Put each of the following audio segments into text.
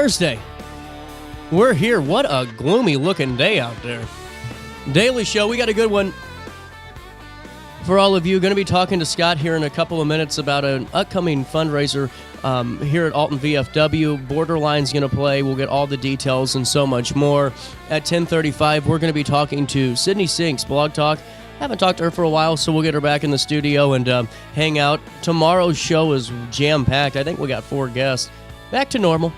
Thursday. We're here. What a gloomy looking day out there. Daily show, we got a good one for all of you. Going to be talking to Scott here in a couple of minutes about an upcoming fundraiser here at Alton VFW. Borderline's going to play. We'll get all the details and so much more. At 10:35, we're going to be talking to Sydney Sinks, Blog Talk. Haven't talked to her for a while, so we'll get her back in the studio and hang out. Tomorrow's show is jam-packed. I think we got 4 guests. Back to normal.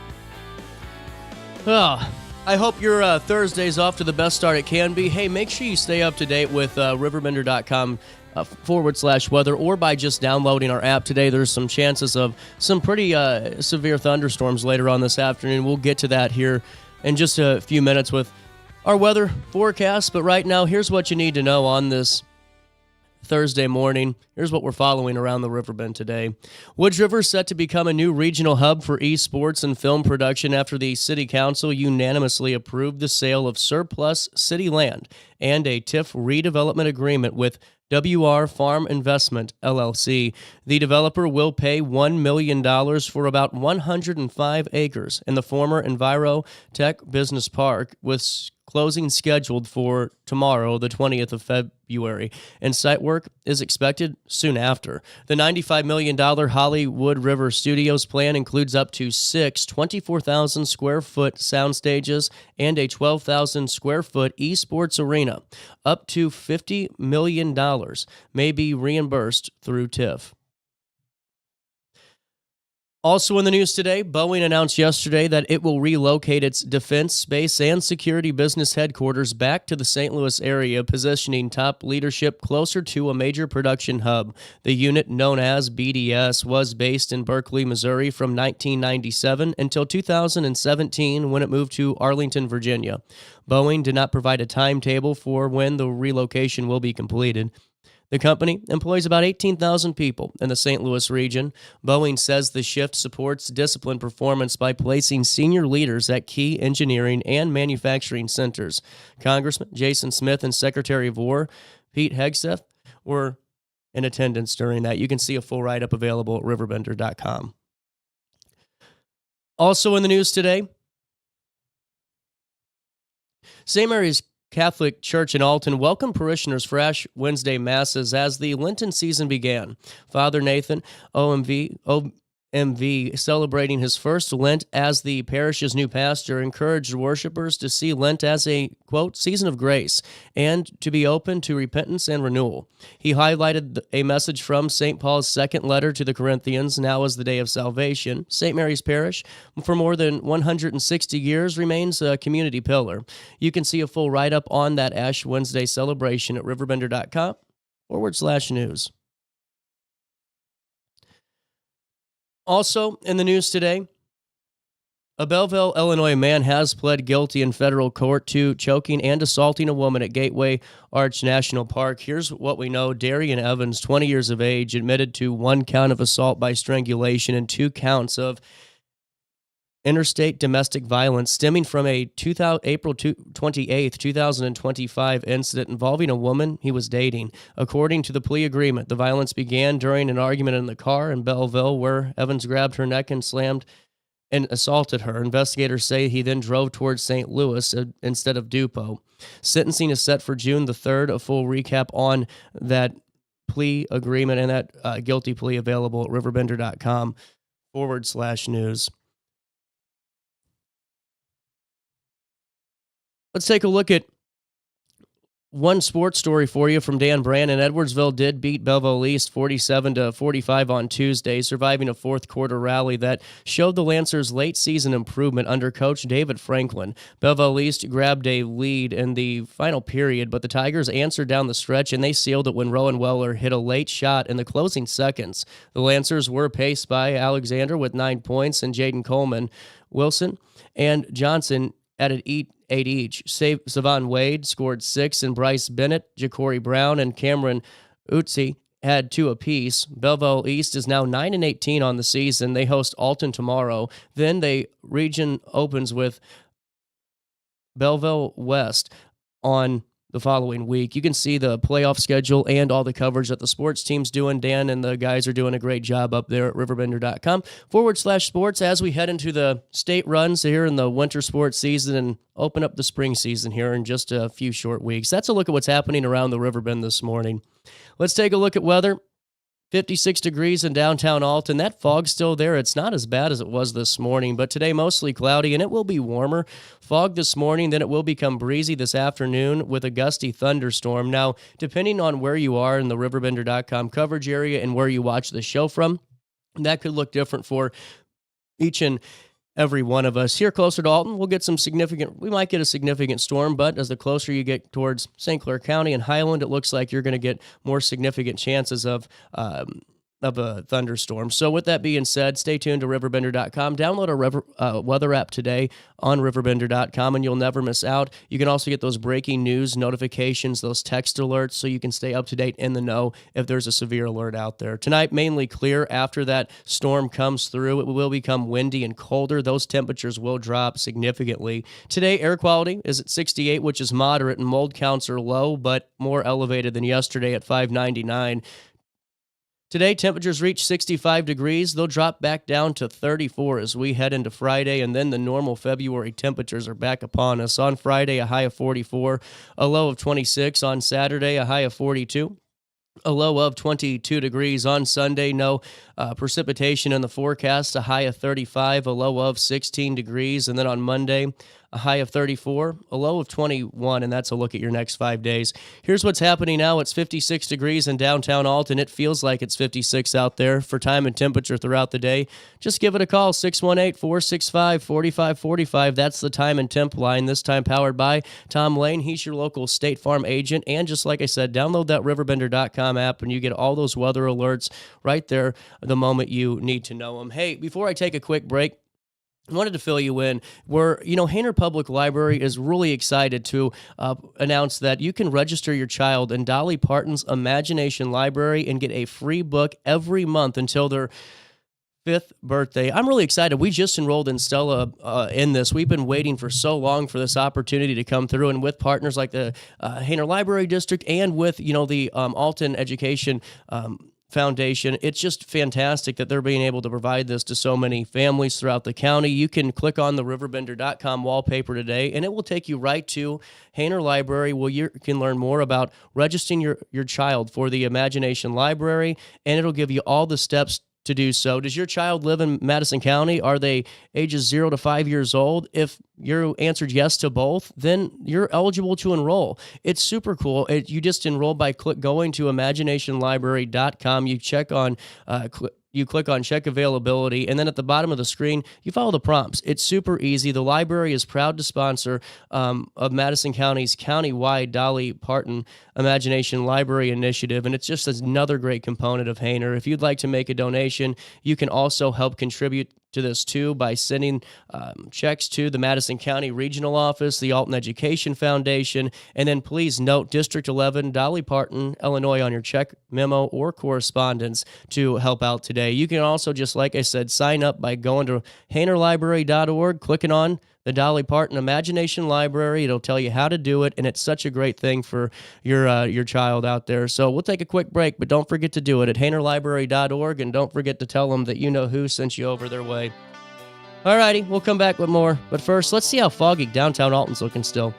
I hope your Thursday's off to the best start it can be. Hey, make sure you stay up to date with RiverBender.com /weather, or by just downloading our app today. There's some chances of some pretty severe thunderstorms later on this afternoon. We'll get to that here in just a few minutes with our weather forecast. But right now, here's what you need to know on this Thursday morning. Here's what we're following around the Riverbend today. Woods River is set to become a new regional hub for esports and film production after the City Council unanimously approved the sale of surplus city land and a TIF redevelopment agreement with WR Farm Investment, LLC. The developer will pay $1 million for about 105 acres in the former Enviro Tech Business Park, with closing scheduled for tomorrow, the 20th of February, and site work is expected soon after. The $95 million Hollywood River Studios plan includes up to 6 24,000 square foot sound stages and a 12,000 square foot esports arena. Up to $50 million may be reimbursed through TIF. Also in the news today, Boeing announced yesterday that it will relocate its defense, space, and security business headquarters back to the St. Louis area, positioning top leadership closer to a major production hub. The unit, known as BDS, was based in Berkeley, Missouri from 1997 until 2017, when it moved to Arlington, Virginia. Boeing did not provide a timetable for when the relocation will be completed. The company employs about 18,000 people in the St. Louis region. Boeing says the shift supports disciplined performance by placing senior leaders at key engineering and manufacturing centers. Congressman Jason Smith and Secretary of War Pete Hegseth were in attendance during that. You can see a full write-up available at RiverBender.com. Also in the news today, St. Mary's Catholic Church in Alton welcomed parishioners for Ash Wednesday Masses as the Lenten season began. Father Nathan, OMV, celebrating his first Lent as the parish's new pastor, encouraged worshipers to see Lent as a, quote, season of grace and to be open to repentance and renewal. He highlighted a message from St. Paul's second letter to the Corinthians, now is the day of salvation. St. Mary's Parish, for more than 160 years, remains a community pillar. You can see a full write-up on that Ash Wednesday celebration at RiverBender.com /news. Also in the news today, a Belleville, Illinois man has pled guilty in federal court to choking and assaulting a woman at Gateway Arch National Park. Here's what we know. Darian Evans, 20 years of age, admitted to 1 count of assault by strangulation and 2 counts of interstate domestic violence stemming from a April 28, 2025 incident involving a woman he was dating. According to the plea agreement, the violence began during an argument in the car in Belleville where Evans grabbed her neck and slammed and assaulted her. Investigators say he then drove towards St. Louis instead of Dupo. Sentencing is set for June the 3rd. A full recap on that plea agreement and that guilty plea available at RiverBender.com /news. Let's take a look at one sports story for you from Dan Brandon. Edwardsville did beat Belleville East 47-45 on Tuesday, surviving a fourth quarter rally that showed the Lancers' late season improvement under coach David Franklin. Belleville East grabbed a lead in the final period, but the Tigers answered down the stretch, and they sealed it when Rowan Weller hit a late shot in the closing seconds. The Lancers were paced by Alexander with 9 points, and Jaden Coleman, Wilson, and Johnson added 8 each. Savon Wade scored 6, and Bryce Bennett, Ja'Cory Brown, and Cameron Utsi had 2 apiece. Belleville East is now 9-18 on the season. They host Alton tomorrow. Then the region opens with Belleville West on the following week. You can see the playoff schedule and all the coverage that the sports team's doing. Dan and the guys are doing a great job up there at RiverBender.com/sports as we head into the state runs here in the winter sports season and open up the spring season here in just a few short weeks. That's a look at what's happening around the Riverbend this morning. Let's take a look at weather. 56 degrees in downtown Alton. That fog's still there. It's not as bad as it was this morning, but today mostly cloudy, and it will be warmer. Fog this morning, then it will become breezy this afternoon with a gusty thunderstorm. Now, depending on where you are in the RiverBender.com coverage area and where you watch the show from, that could look different for each and every one of us. Here closer to Alton, we might get a significant storm, but as the closer you get towards St. Clair County and Highland, it looks like you're going to get more significant chances of a thunderstorm. So with that being said, stay tuned to RiverBender.com. Download our weather app today on RiverBender.com, and you'll never miss out. You can also get those breaking news notifications, those text alerts, so you can stay up to date in the know if there's a severe alert out there. Tonight, mainly clear. After that storm comes through, it will become windy and colder. Those temperatures will drop significantly. Today, air quality is at 68, which is moderate, and mold counts are low, but more elevated than yesterday at 599. Today, temperatures reach 65 degrees. They'll drop back down to 34 as we head into Friday, and then the normal February temperatures are back upon us. On Friday, a high of 44, a low of 26. On Saturday, a high of 42. A low of 22 degrees. On Sunday, no precipitation in the forecast, a high of 35, a low of 16 degrees. And then on Monday, a high of 34, a low of 21, and that's a look at your next 5 days. Here's what's happening now. It's 56 degrees in downtown Alton. It feels like it's 56 out there. For time and temperature throughout the day, just give it a call, 618-465-4545. That's the time and temp line, this time powered by Tom Lane. He's your local State Farm agent. And just like I said, download that RiverBender.com app, and you get all those weather alerts right there the moment you need to know them. Hey, before I take a quick break, I wanted to fill you in where, Hainer Public Library is really excited to announce that you can register your child in Dolly Parton's Imagination Library and get a free book every month until their 5th birthday. I'm really excited. We just enrolled in Stella in this. We've been waiting for so long for this opportunity to come through, and with partners like the Hainer Library District and with, the Alton Education Foundation, it's just fantastic that they're being able to provide this to so many families throughout the county. You can click on the RiverBender.com wallpaper today, and it will take you right to Hainer Library, where you can learn more about registering your child for the Imagination Library, and it'll give you all the steps to do so. Does your child live in Madison County? Are they ages 0 to 5 years old? If you answered yes to both, then you're eligible to enroll. It's super cool. You just enroll by going to imaginationlibrary.com. You check on you click on check availability, and then at the bottom of the screen, you follow the prompts. It's super easy. The library is proud to sponsor of Madison County's countywide Dolly Parton Imagination Library Initiative, and it's just another great component of Hainer. If you'd like to make a donation, you can also help contribute to this too by sending checks to the Madison County Regional Office, the Alton Education Foundation, and then please note District 11, Dolly Parton, Illinois on your check, memo, or correspondence to help out today. You can also, just like I said, sign up by going to HainerLibrary.org, clicking on the Dolly Parton Imagination Library. It'll tell you how to do it, and it's such a great thing for your child out there. So we'll take a quick break, but don't forget to do it at HainerLibrary.org, and don't forget to tell them that you know who sent you over their way. All righty, we'll come back with more. But first, let's see how foggy downtown Alton's looking still.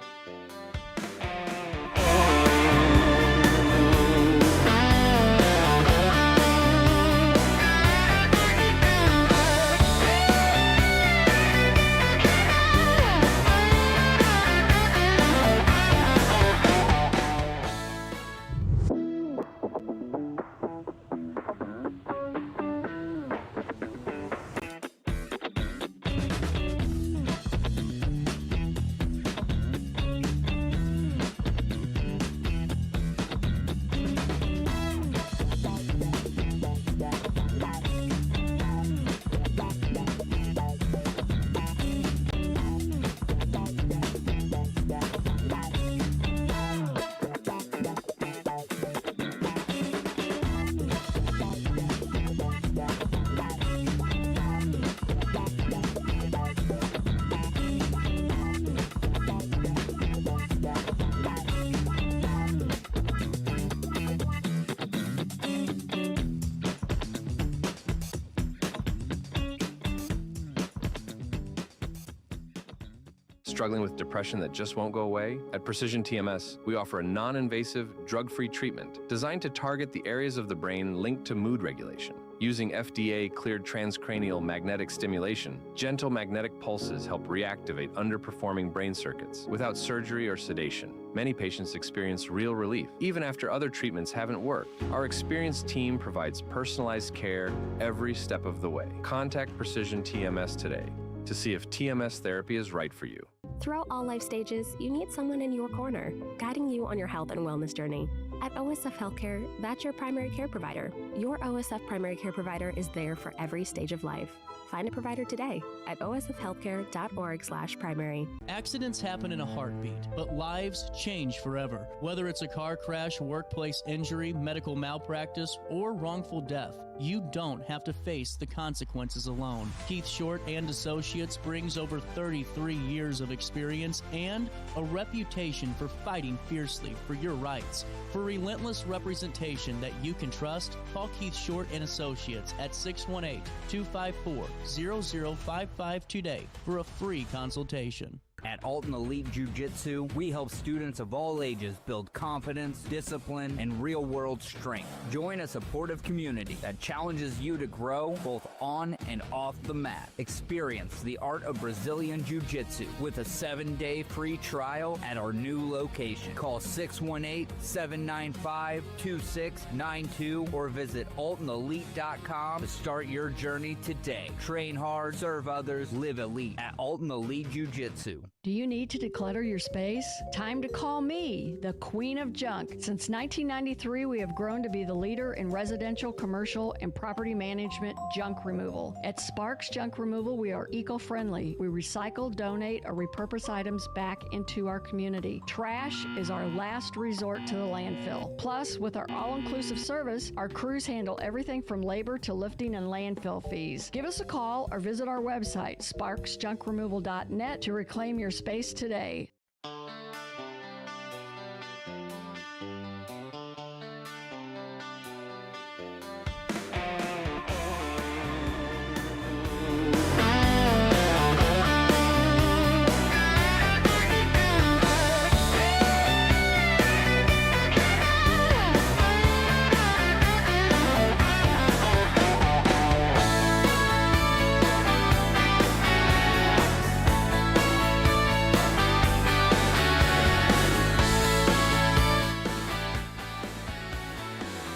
Struggling with depression that just won't go away? At Precision TMS, we offer a non-invasive, drug-free treatment designed to target the areas of the brain linked to mood regulation. Using FDA-cleared transcranial magnetic stimulation, gentle magnetic pulses help reactivate underperforming brain circuits without surgery or sedation. Many patients experience real relief, even after other treatments haven't worked. Our experienced team provides personalized care every step of the way. Contact Precision TMS today to see if TMS therapy is right for you. Throughout all life stages, you need someone in your corner, guiding you on your health and wellness journey. At OSF Healthcare, that's your primary care provider. Your OSF primary care provider is there for every stage of life. Find a provider today at osfhealthcare.org/primary. Accidents happen in a heartbeat, but lives change forever. Whether it's a car crash, workplace injury, medical malpractice, or wrongful death, you don't have to face the consequences alone. Keith Short and Associates brings over 33 years of experience and a reputation for fighting fiercely for your rights. For relentless representation that you can trust, call Keith Short and Associates at 618-254-0055 today for a free consultation. At Alton Elite Jiu-Jitsu, we help students of all ages build confidence, discipline, and real-world strength. Join a supportive community that challenges you to grow both on and off the mat. Experience the art of Brazilian Jiu-Jitsu with a 7-day free trial at our new location. Call 618-795-2692 or visit AltonElite.com to start your journey today. Train hard, serve others, live elite at Alton Elite Jiu-Jitsu. Do you need to declutter your space? Time to call me, the Queen of Junk. Since 1993, we have grown to be the leader in residential, commercial, and property management junk removal. At Sparks Junk Removal, we are eco-friendly. We recycle, donate, or repurpose items back into our community. Trash is our last resort to the landfill. Plus, with our all-inclusive service, our crews handle everything from labor to lifting and landfill fees. Give us a call or visit our website, sparksjunkremoval.net, to reclaim your space today.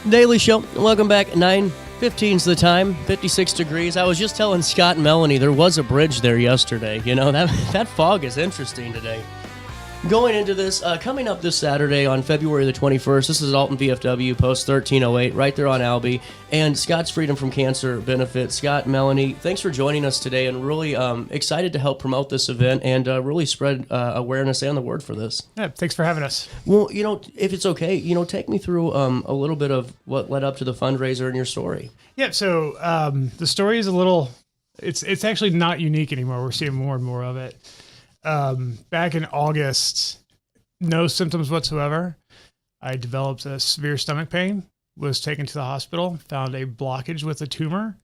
Daily Show. Welcome back. 9:15's the time. 56 degrees. I was just telling Scott and Melanie there was a bridge there yesterday. You know, that fog is interesting today. Going into this, coming up this Saturday on February the 21st, this is Alton VFW, post 1308, right there on Albee, and Scott's Freedom from Cancer benefit. Scott, Melanie, thanks for joining us today, and really excited to help promote this event and really spread awareness and the word for this. Yeah, thanks for having us. Well, you know, if it's okay, you know, take me through a little bit of what led up to the fundraiser and your story. Yeah, so the story is a little, it's actually not unique anymore. We're seeing more and more of it. Back in August, no symptoms whatsoever. I developed a severe stomach pain, was taken to the hospital, found a blockage with a tumor.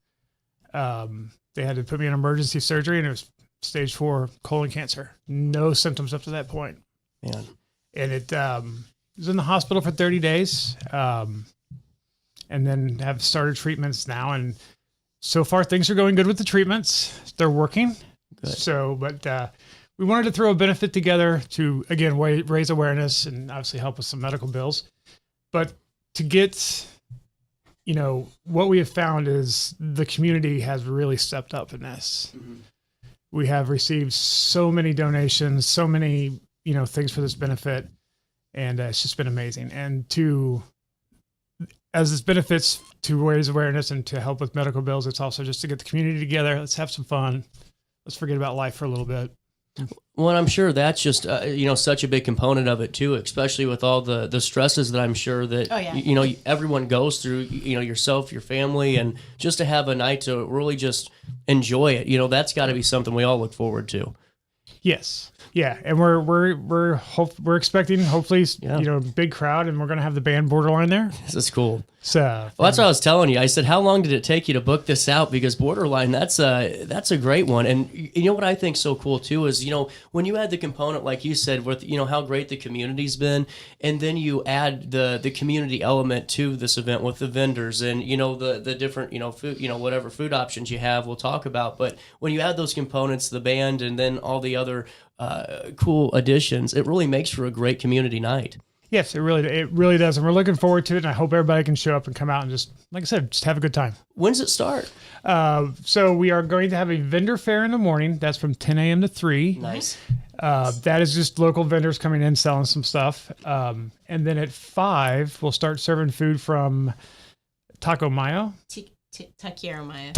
They had to put me in emergency surgery, and it was stage 4 colon cancer. No symptoms up to that point. Man. And it was in the hospital for 30 days, and then have started treatments now. And so far, things are going good with the treatments. They're working. Good. So, but we wanted to throw a benefit together to, again, raise awareness and obviously help with some medical bills. But to get, you know, what we have found is the community has really stepped up in this. Mm-hmm. We have received so many donations, so many, you know, things for this benefit, and it's just been amazing. And as this benefits to raise awareness and to help with medical bills, it's also just to get the community together. Let's have some fun. Let's forget about life for a little bit. Well, I'm sure that's just, you know, such a big component of it too, especially with all the stresses that I'm sure that, you know, everyone goes through, you know, yourself, your family, and just to have a night to really just enjoy it, you know, that's got to be something we all look forward to. Yes. Yeah, and we're expecting hopefully big crowd, and we're gonna have the band Borderline there. This is cool. So well, that's what I was telling you. I said, how long did it take you to book this out? Because Borderline, that's a great one. And you know what I think so cool too is, when you add the component, like you said, with how great the community's been, and then you add the community element to this event with the vendors and the different food, whatever food options you have, we'll talk about. But when you add those components, the band, and then all the other cool additions, it really makes for a great community night. Yes, it really does, and we're looking forward to it. And I hope everybody can show up and come out and just, like I said, just have a good time. When's it start? So we are going to have a vendor fair in the morning. That's from 10 a.m. to 3. Nice. That is just local vendors coming in selling some stuff, and then at 5 we'll start serving food from Taco Mayo. Taquero Maya.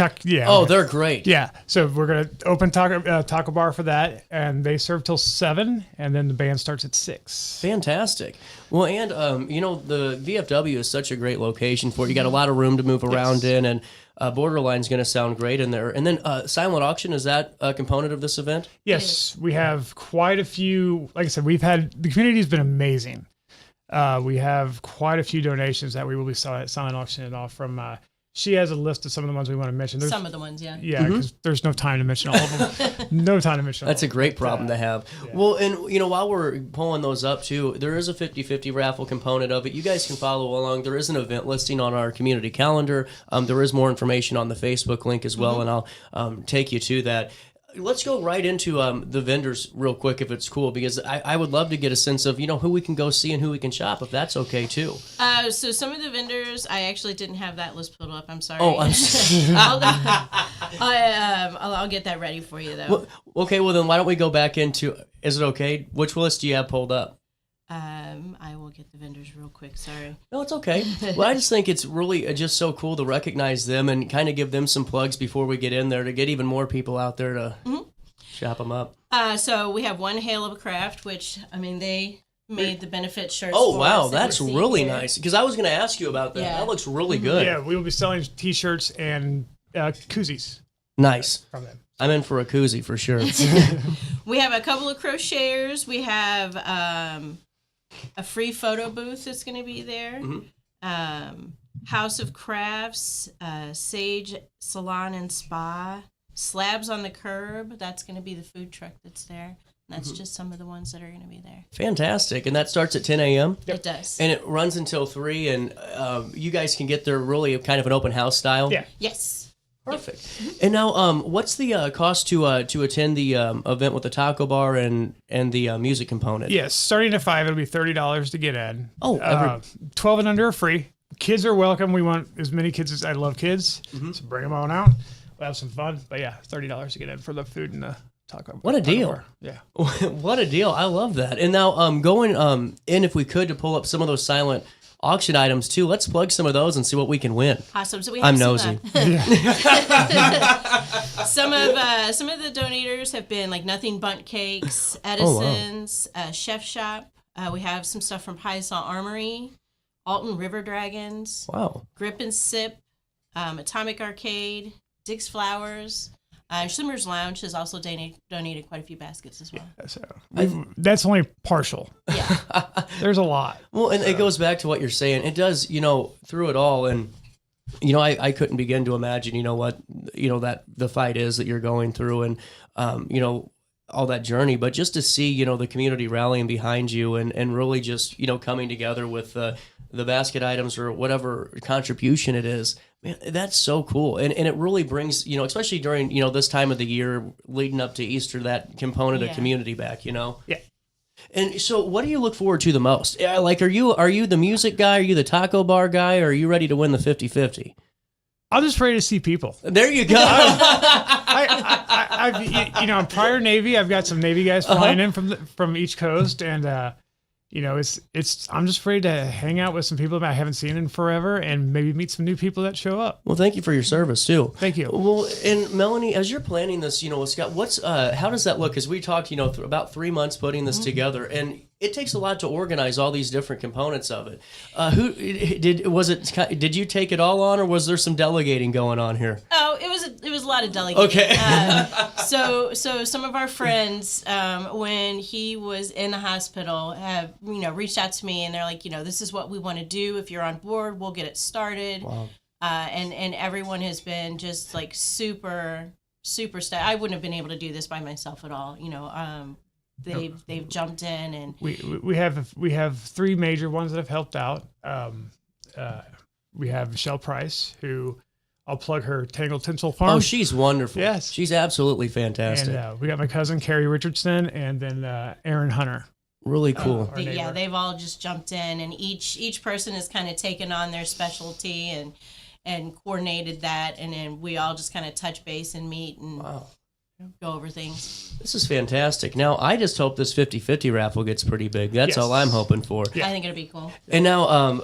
Oh, they're great. Yeah. So we're going to open taco bar for that, and they serve till 7, and then the band starts at 6. Fantastic. Well, and the VFW is such a great location for it. You got a lot of room to move around in, and Borderline's going to sound great in there. And then silent auction, is that a component of this event? Yes, we have quite a few. Like I said, the community's been amazing. We have quite a few donations that we will be silent auctioning off from. She has a list of some of the ones we want to mention. Some of the ones, yeah. Yeah, because there's no time to mention all of them. No time to mention all That's of a great problem to have. Yeah. Well, and while we're pulling those up, too, there is a 50-50 raffle component of it. You guys can follow along. There is an event listing on our community calendar. There is more information on the Facebook link as well, and I'll take you to that. Let's go right into the vendors real quick, if it's cool, because I would love to get a sense of, who we can go see and who we can shop, if that's okay, too. So some of the vendors, I actually didn't have that list pulled up. I'm sorry. Oh, I'm sorry. I'll get that ready for you, though. Well, okay, well, then why don't we go back into, is it okay? Which list do you have pulled up? I will get the vendors real quick. Sorry. No, it's okay. Well, I just think it's really just so cool to recognize them and kind of give them some plugs before we get in there to get even more people out there to shop them up. So we have One Hail of a Craft, which, they made the benefit shirts. Oh, wow. us That's really nice. Because I was going to ask you about that. Yeah. That looks really good. Yeah, we will be selling T-shirts and koozies. Nice. From them. I'm in for a koozie for sure. We have a couple of crocheters. We have a free photo booth that's going to be there. House of Crafts, Sage Salon and Spa, Slabs on the Curb. That's going to be the food truck that's there. That's just some of the ones that are going to be there. Fantastic. And that starts at 10 a.m.? It does. And it runs until 3, and you guys can get there really kind of an open house style? Yeah. Yes. Perfect. And now, what's the cost to attend the event with the taco bar and the music component? Yes, starting at 5, it'll be $30 to get in. Oh, 12 and under are free. Kids are welcome. We want as many kids as I love kids, so bring them on out. We'll have some fun. But yeah, $30 to get in for the food and the taco. What a deal! Bar. Yeah, what a deal! I love that. And now, going in, if we could, to pull up some of those silent auction items too. Let's plug some of those and see what we can win. Awesome. So we have nosy. Some of the donators have been like Nothing Bundt Cakes, Edison's, Chef Shop. We have some stuff from Paisan Armory, Alton River Dragons. Wow. Grip and Sip, Atomic Arcade, Dick's Flowers. Schlimmer's Lounge has also donated quite a few baskets as well. So that's only partial. Yeah. There's a lot. Well, and it goes back to what you're saying. It does, through it all. And, I couldn't begin to imagine, what, that the fight is that you're going through and, all that journey. But just to see, the community rallying behind you and really just, coming together with the basket items or whatever contribution it is, man, that's so cool. And it really brings, especially during, this time of the year leading up to Easter, that component of community back, Yeah. And so what do you look forward to the most? Like, are you the music guy? Are you the taco bar guy? Or are you ready to win the 50-50? I'm just ready to see people. There you go. I'm prior Navy. I've got some Navy guys flying in from each coast, and I'm just ready to hang out with some people that I haven't seen in forever, and maybe meet some new people that show up. Well, thank you for your service too. Thank you. Well, and Melanie, as you're planning this, Scott, how does that look? Because we talked, about 3 months putting this together, and It takes a lot to organize all these different components of it. Did you take it all on, or was there some delegating going on here? Oh, it was a lot of delegating. Okay. So some of our friends, when he was in the hospital, have reached out to me, and they're like, this is what we want to do. If you're on board, we'll get it started. Wow. And everyone has been just like super I wouldn't have been able to do this by myself at all. They've jumped in, and we have three major ones that have helped out. We have Michelle Price, who I'll plug her Tangled Tinsel Farm. Oh, she's wonderful. Yes, she's absolutely fantastic. And we got my cousin Carrie Richardson, and then Aaron Hunter. Really cool. They've all just jumped in, and each person has kind of taken on their specialty and coordinated that, and then we all just kind of touch base and meet and go over things. This is fantastic. Now, I just hope this 50-50 raffle gets pretty big. That's all I'm hoping for. Yeah. I think it'll be cool. And now,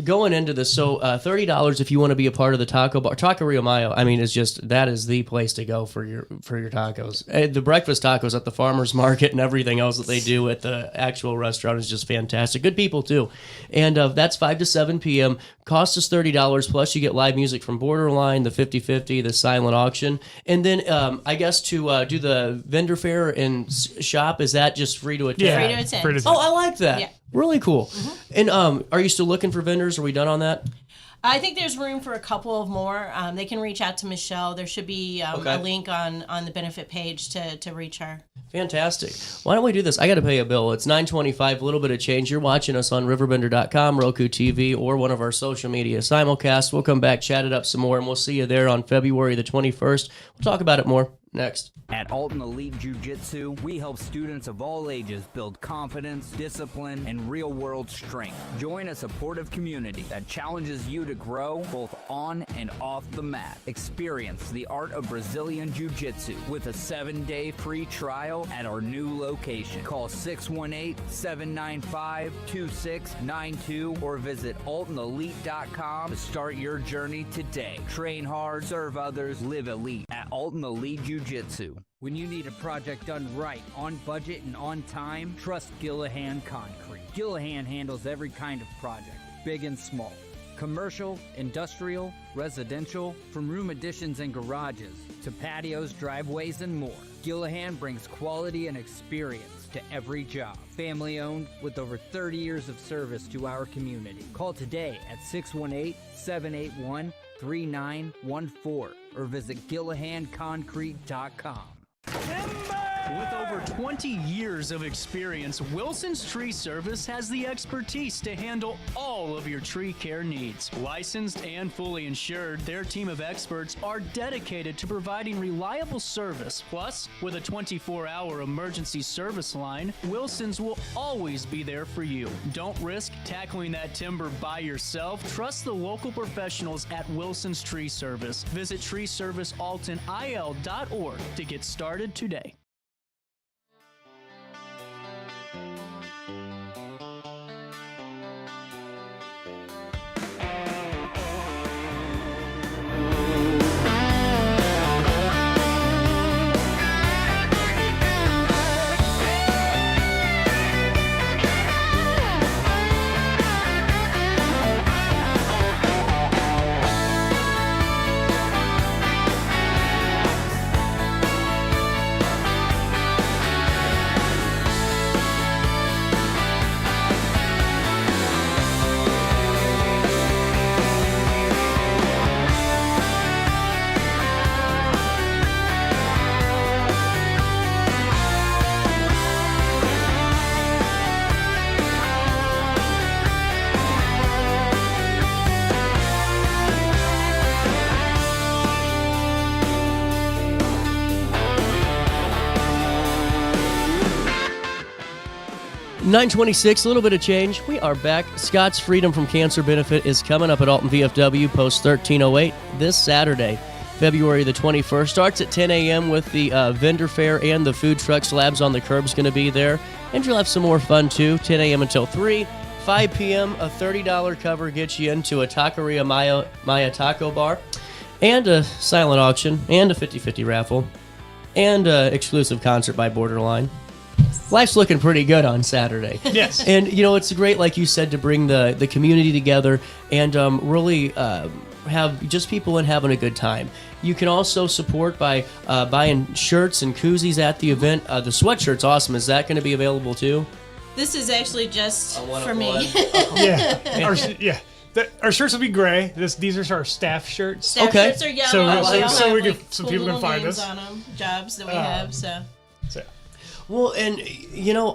going into this, so $30 if you want to be a part of the taco bar. Taqueria Mayo, I mean, that is the place to go for your tacos. The breakfast tacos at the farmer's market and everything else that they do at the actual restaurant is just fantastic. Good people, too. And that's 5 to 7 p.m. Cost us $30, plus you get live music from Borderline, the 50-50, the silent auction. And then, I guess, to do the vendor fair and shop, is that just free to attend? Yeah, free to attend. Oh, I like that. Yeah. Really cool. Mm-hmm. And are you still looking for vendors? Are we done on that? I think there's room for a couple of more. They can reach out to Michelle. There should be a link on the benefit page to reach her. Fantastic. Why don't we do this? I got to pay a bill. It's $9.25, a little bit of change. You're watching us on RiverBender.com, Roku TV, or one of our social media simulcasts. We'll come back, chat it up some more, and we'll see you there on February the 21st. We'll talk about it more next. At Alton Elite Jiu-Jitsu, we help students of all ages build confidence, discipline, and real-world strength. Join a supportive community that challenges you to grow both on and off the mat. Experience the art of Brazilian Jiu-Jitsu with a 7-day free trial at our new location. Call 618-795-2692 or visit AltonElite.com to start your journey today. Train hard, serve others, live elite at Alton Elite Jiu-Jitsu. When you need a project done right, on budget, and on time, trust Gillahan Concrete. Gillahan handles every kind of project, big and small. Commercial, industrial, residential, from room additions and garages to patios, driveways, and more. Gillahan brings quality and experience to every job. Family owned with over 30 years of service to our community. Call today at 618-781-3914 or visit GillahanConcrete.com. With over 20 years of experience, Wilson's Tree Service has the expertise to handle all of your tree care needs. Licensed and fully insured, their team of experts are dedicated to providing reliable service. Plus, with a 24-hour emergency service line, Wilson's will always be there for you. Don't risk tackling that timber by yourself. Trust the local professionals at Wilson's Tree Service. Visit treeservicealtonil.org to get started today. $9.26, a little bit of change. We are back. Scott's Freedom from Cancer benefit is coming up at Alton VFW, post 1308, this Saturday, February the 21st. Starts at 10 a.m. with the vendor fair and the food truck. Slabs on the Curb's going to be there. And you'll have some more fun, too. 10 a.m. until 3. 5 p.m., a $30 cover gets you into a Taqueria Maya taco bar, and a silent auction, and a 50-50 raffle, and an exclusive concert by Borderline. life's looking pretty good on Saturday. Yes. And, it's great, like you said, to bring the community together and really have just people in having a good time. You can also support by buying shirts and koozies at the event. The sweatshirt's awesome. Is that going to be available too? This is actually just A one for of me. one? Yeah. Our shirts will be gray. These are our staff shirts. Staff Okay. shirts are yellow. So They all so have, we can like, some cool people can little find names us. on them, jobs that we have. So Well, and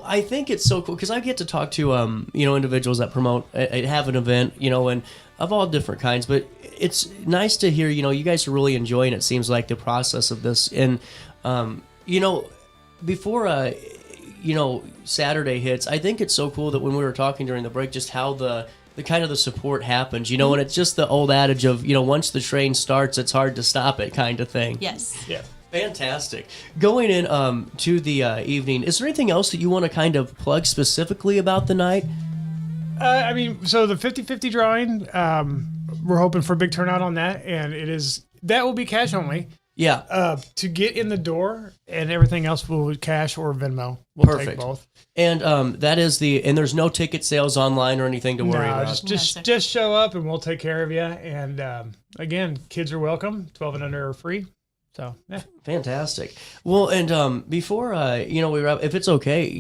I think it's so cool because I get to talk to individuals that promote have an event, and of all different kinds. But it's nice to hear, you guys are really enjoying it. Seems like the process of this, and before Saturday hits, I think it's so cool that when we were talking during the break, just how the kind of the support happens, and it's just the old adage of once the train starts, it's hard to stop it, kind of thing. yes. Yeah. Fantastic. Going in to the evening, is there anything else that you want to kind of plug specifically about the night? So the 50-50 drawing, we're hoping for a big turnout on that, and that will be cash only. Yeah. To get in the door, and everything else will be cash or Venmo. We'll Perfect. take both. And that is and there's no ticket sales online or anything to worry about. Just show up and we'll take care of you. And again, kids are welcome. 12 and under are free. So yeah. Fantastic. Well, and before we wrap, if it's okay,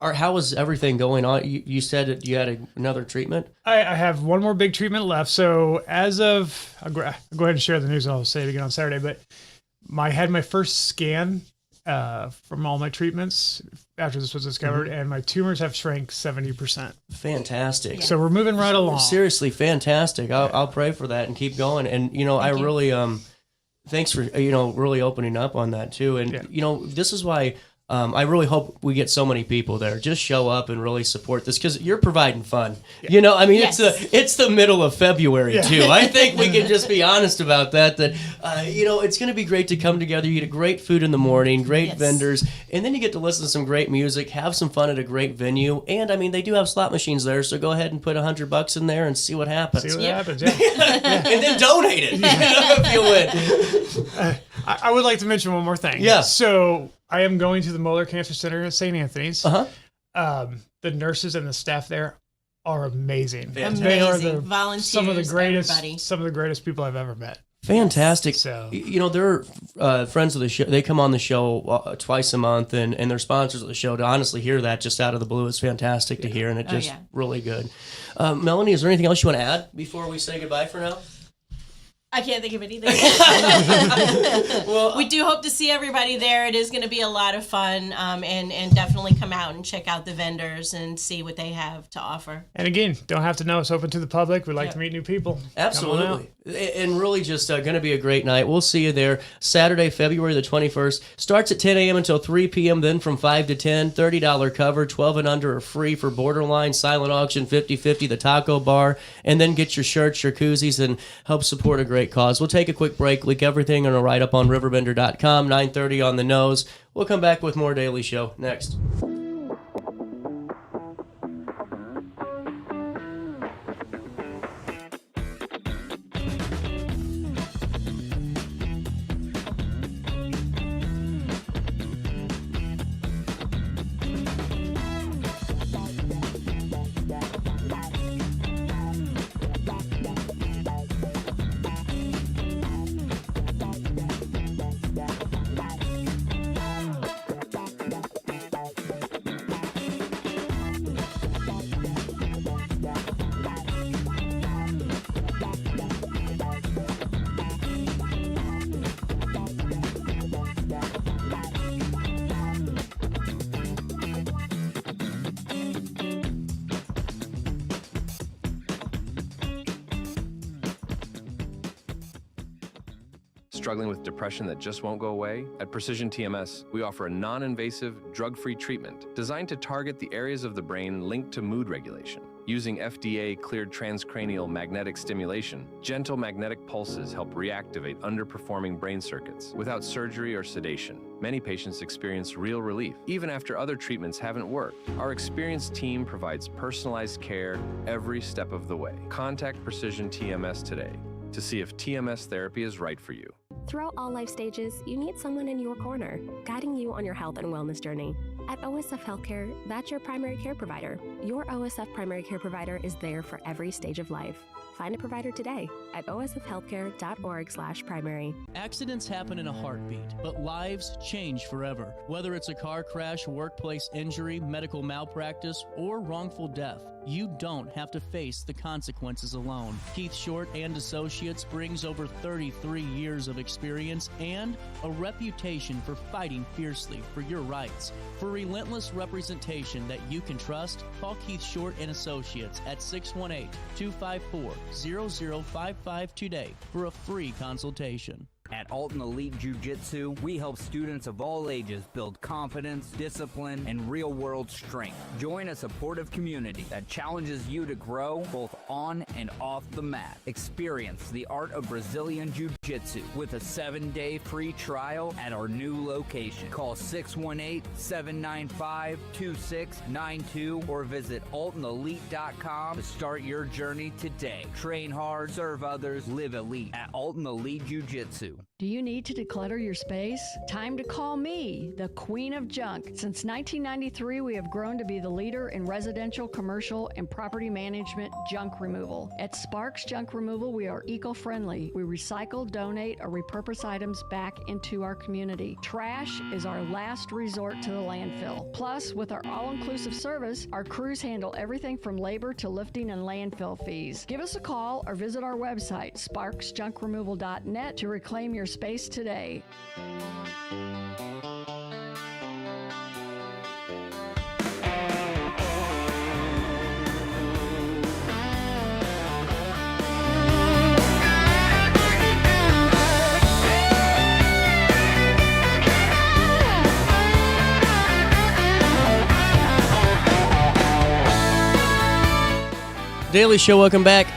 how is everything going on? You said that you had another treatment. I have one more big treatment left. So as of, I'll go ahead and share the news. And I'll say it again on Saturday. But I had my first scan from all my treatments after this was discovered, and my tumors have shrank 70%. Fantastic. So we're moving right along. Seriously, fantastic. I'll pray for that and keep going. And I really thanks for really opening up on that too. And this is why I really hope we get so many people there. Just show up and really support this because you're providing fun. Yeah. Yes. It's the middle of February too. I think we can just be honest about that. It's going to be great to come together. You get great food in the morning, great vendors, and then you get to listen to some great music, have some fun at a great venue. And they do have slot machines there, so go ahead and put $100 in there and see what happens. See what happens. Yeah. And then donate it if you win. I would like to mention one more thing. Yeah. So I am going to the Moeller Cancer Center at St. Anthony's. Uh-huh. The nurses and the staff there are amazing. Fantastic. They are Volunteers, some of the greatest, everybody. some of the greatest people I've ever met. Fantastic. So they're friends of the show. They come on the show twice a month, and they're sponsors of the show. To honestly hear that just out of the blue is fantastic to hear, and it's just really good. Melanie, is there anything else you want to add before we say goodbye for now? I can't think of anything. Well, we do hope to see everybody there. It is going to be a lot of fun, and definitely come out and check out the vendors and see what they have to offer. And again, don't have to know. It's open to the public. We like to meet new people. Absolutely. And really just going to be a great night. We'll see you there Saturday, February the 21st. Starts at 10 a.m. until 3 p.m., then from 5 to 10, $30 cover, 12 and under are free for Borderline, Silent Auction, 50/50, the Taco Bar, and then get your shirts, your koozies, and help support a great cause. We'll take a quick break, link everything on a write-up on RiverBender.com, 9:30 on the nose. We'll come back with more Daily Show next. Struggling with depression that just won't go away? At Precision TMS, we offer a non-invasive, drug-free treatment designed to target the areas of the brain linked to mood regulation. Using FDA-cleared transcranial magnetic stimulation, gentle magnetic pulses help reactivate underperforming brain circuits without surgery or sedation. Many patients experience real relief, even after other treatments haven't worked. Our experienced team provides personalized care every step of the way. Contact Precision TMS today. to see if TMS therapy is right for you. Throughout all life stages, you need someone in your corner, guiding you on your health and wellness journey. At OSF Healthcare, that's your primary care provider. Your OSF primary care provider is there for every stage of life. Find a provider today at osfhealthcare.org/primary. Accidents happen in a heartbeat, but lives change forever. Whether it's a car crash, workplace injury, medical malpractice, or wrongful death, you don't have to face the consequences alone. Keith Short and Associates brings over 33 years of experience and a reputation for fighting fiercely for your rights. For relentless representation that you can trust, call Keith Short and Associates at 618-254-0055 today for a free consultation. At Alton Elite Jiu-Jitsu, we help students of all ages build confidence, discipline, and real-world strength. Join a supportive community that challenges you to grow both on and off the mat. Experience the art of Brazilian Jiu-Jitsu with a 7-day free trial at our new location. Call 618-795-2692 or visit AltonElite.com to start your journey today. Train hard, serve others, live elite at Alton Elite Jiu-Jitsu. Do you need to declutter your space? Time to call me, the Queen of Junk. Since 1993, we have grown to be the leader in residential, commercial, and property management junk removal. At Sparks Junk Removal, we are eco-friendly. We recycle, donate, or repurpose items back into our community. Trash is our last resort to the landfill. Plus, with our all-inclusive service, our crews handle everything from labor to lifting and landfill fees. Give us a call or visit our website, sparksjunkremoval.net, to reclaim your space today. Daily Show, welcome back.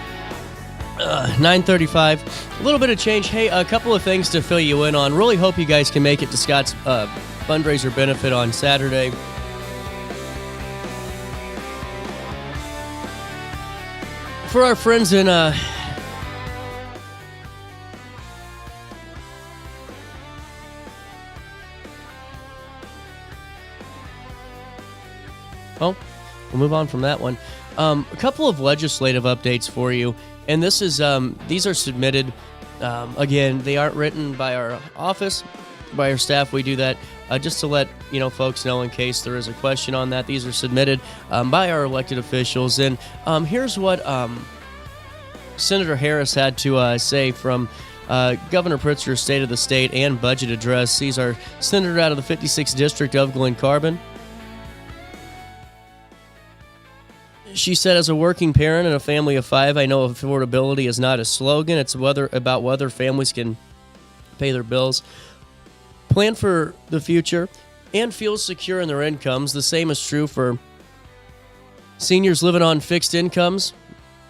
9:35. A little bit of change. Hey, a couple of things to fill you in on. Really hope you guys can make it to Scott's fundraiser benefit on Saturday. For our friends in we'll move on from that one. A couple of legislative updates for you. And this is these are submitted. Again, they aren't written by our office, by our staff. We do that just to let folks know in case there is a question on that. These are submitted by our elected officials. And here's what Senator Harris had to say from Governor Pritzker's State of the State and budget address. These are senator out of the 56th District of Glen Carbon. She said, as a working parent and a family of 5, I know affordability is not a slogan. It's about whether families can pay their bills, plan for the future, and feel secure in their incomes. The same is true for seniors living on fixed incomes.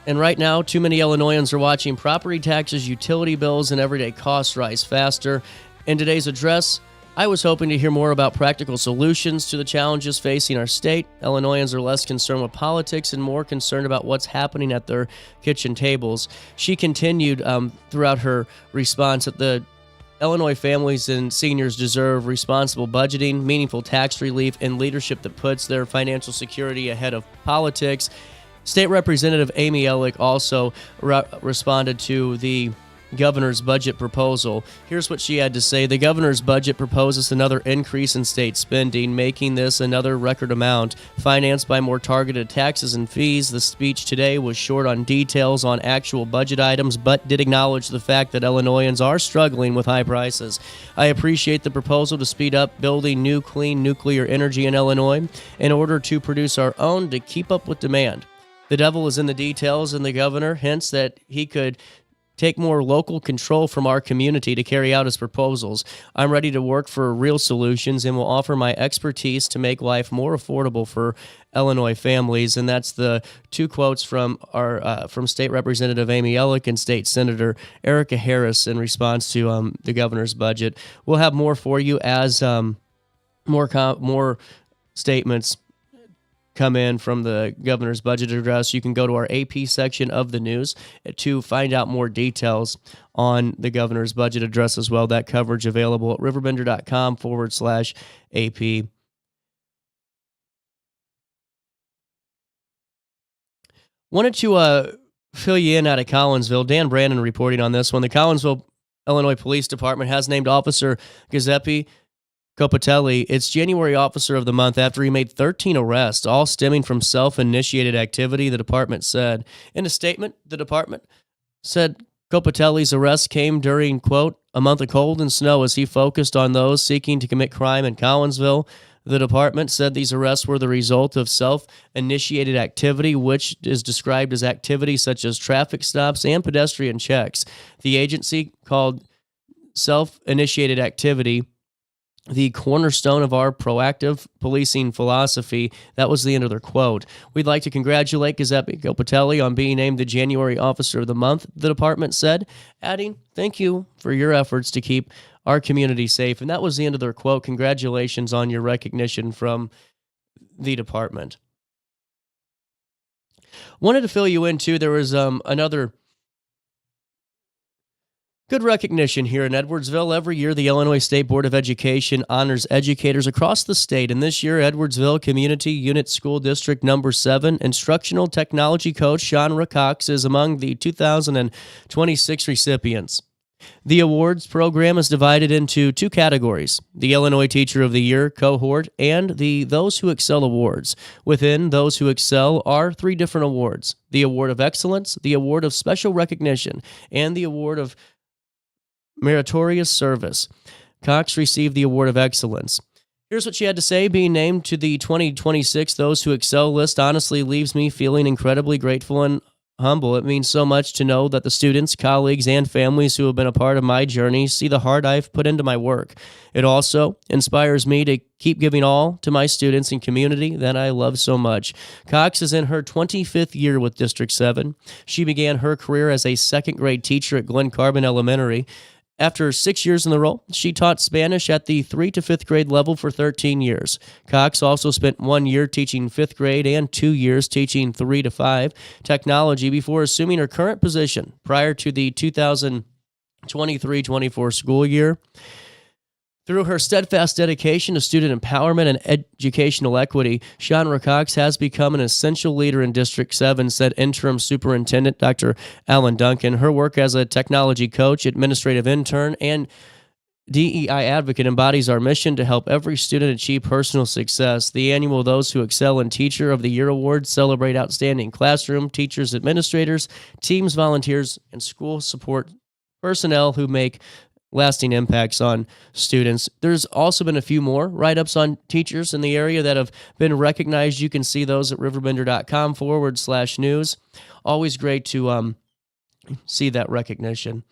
And right now, too many Illinoisans are watching property taxes, utility bills, and everyday costs rise faster. In today's address, I was hoping to hear more about practical solutions to the challenges facing our state. Illinoisans are less concerned with politics and more concerned about what's happening at their kitchen tables. She continued throughout her response that the Illinois families and seniors deserve responsible budgeting, meaningful tax relief, and leadership that puts their financial security ahead of politics. State Representative Amy Ellick also responded to the governor's budget proposal. Here's what she had to say. The governor's budget proposes another increase in state spending, making this another record amount, financed by more targeted taxes and fees. The speech today was short on details on actual budget items, but did acknowledge the fact that Illinoisans are struggling with high prices. I appreciate the proposal to speed up building new clean nuclear energy in Illinois in order to produce our own to keep up with demand. The devil is in the details, and the governor hints that he could take more local control from our community to carry out his proposals. I'm ready to work for real solutions and will offer my expertise to make life more affordable for Illinois families. And that's the two quotes from our from State Representative Amy Ellick and State Senator Erica Harris in response to the governor's budget. We'll have more for you as more statements come in from the governor's budget address. You can go to our AP section of the news to find out more details on the governor's budget address as well. That coverage available at RiverBender.com/AP. Wanted to fill you in out of Collinsville. Dan Brandon reporting on this one. The Collinsville, Illinois Police Department has named Officer Giuseppe Copatelli its January Officer of the Month after he made 13 arrests, all stemming from self-initiated activity, the department said. In a statement, the department said Copatelli's arrest came during, quote, a month of cold and snow as he focused on those seeking to commit crime in Collinsville. The department said these arrests were the result of self-initiated activity, which is described as activity such as traffic stops and pedestrian checks. The agency called self-initiated activity the cornerstone of our proactive policing philosophy. That was the end of their quote. We'd like to congratulate Giuseppe Copatelli on being named the January Officer of the Month, the department said, adding, thank you for your efforts to keep our community safe. And that was the end of their quote. Congratulations on your recognition from the department. Wanted to fill you in, too. There was another good recognition here in Edwardsville. Every year, the Illinois State Board of Education honors educators across the state. And this year, Edwardsville Community Unit School District Number 7 Instructional Technology Coach Sean Cox is among the 2026 recipients. The awards program is divided into two categories, the Illinois Teacher of the Year cohort and the Those Who Excel Awards. Within Those Who Excel are three different awards, the Award of Excellence, the Award of Special Recognition, and the Award of Meritorious Service. Cox received the Award of Excellence. Here's what she had to say. Being named to the 2026 Those Who Excel list honestly leaves me feeling incredibly grateful and humble. It means so much to know that the students, colleagues, and families who have been a part of my journey see the heart I've put into my work. It also inspires me to keep giving all to my students and community that I love so much. Cox is in her 25th year with District 7. She began her career as a second-grade teacher at Glen Carbon Elementary. After 6 years in the role, she taught Spanish at the 3 to 5th grade level for 13 years. Cox also spent 1 year teaching 5th grade and 2 years teaching 3 to 5 technology before assuming her current position prior to the 2023-24 school year. Through her steadfast dedication to student empowerment and educational equity, Sean Cox has become an essential leader in District 7, said Interim Superintendent Dr. Alan Duncan. Her work as a technology coach, administrative intern, and DEI advocate embodies our mission to help every student achieve personal success. The annual Those Who Excel in Teacher of the Year Awards celebrate outstanding classroom, teachers, administrators, teams, volunteers, and school support personnel who make lasting impacts on students. There's also been a few more write-ups on teachers in the area that have been recognized. You can see those at RiverBender.com/news. Always great to see that recognition.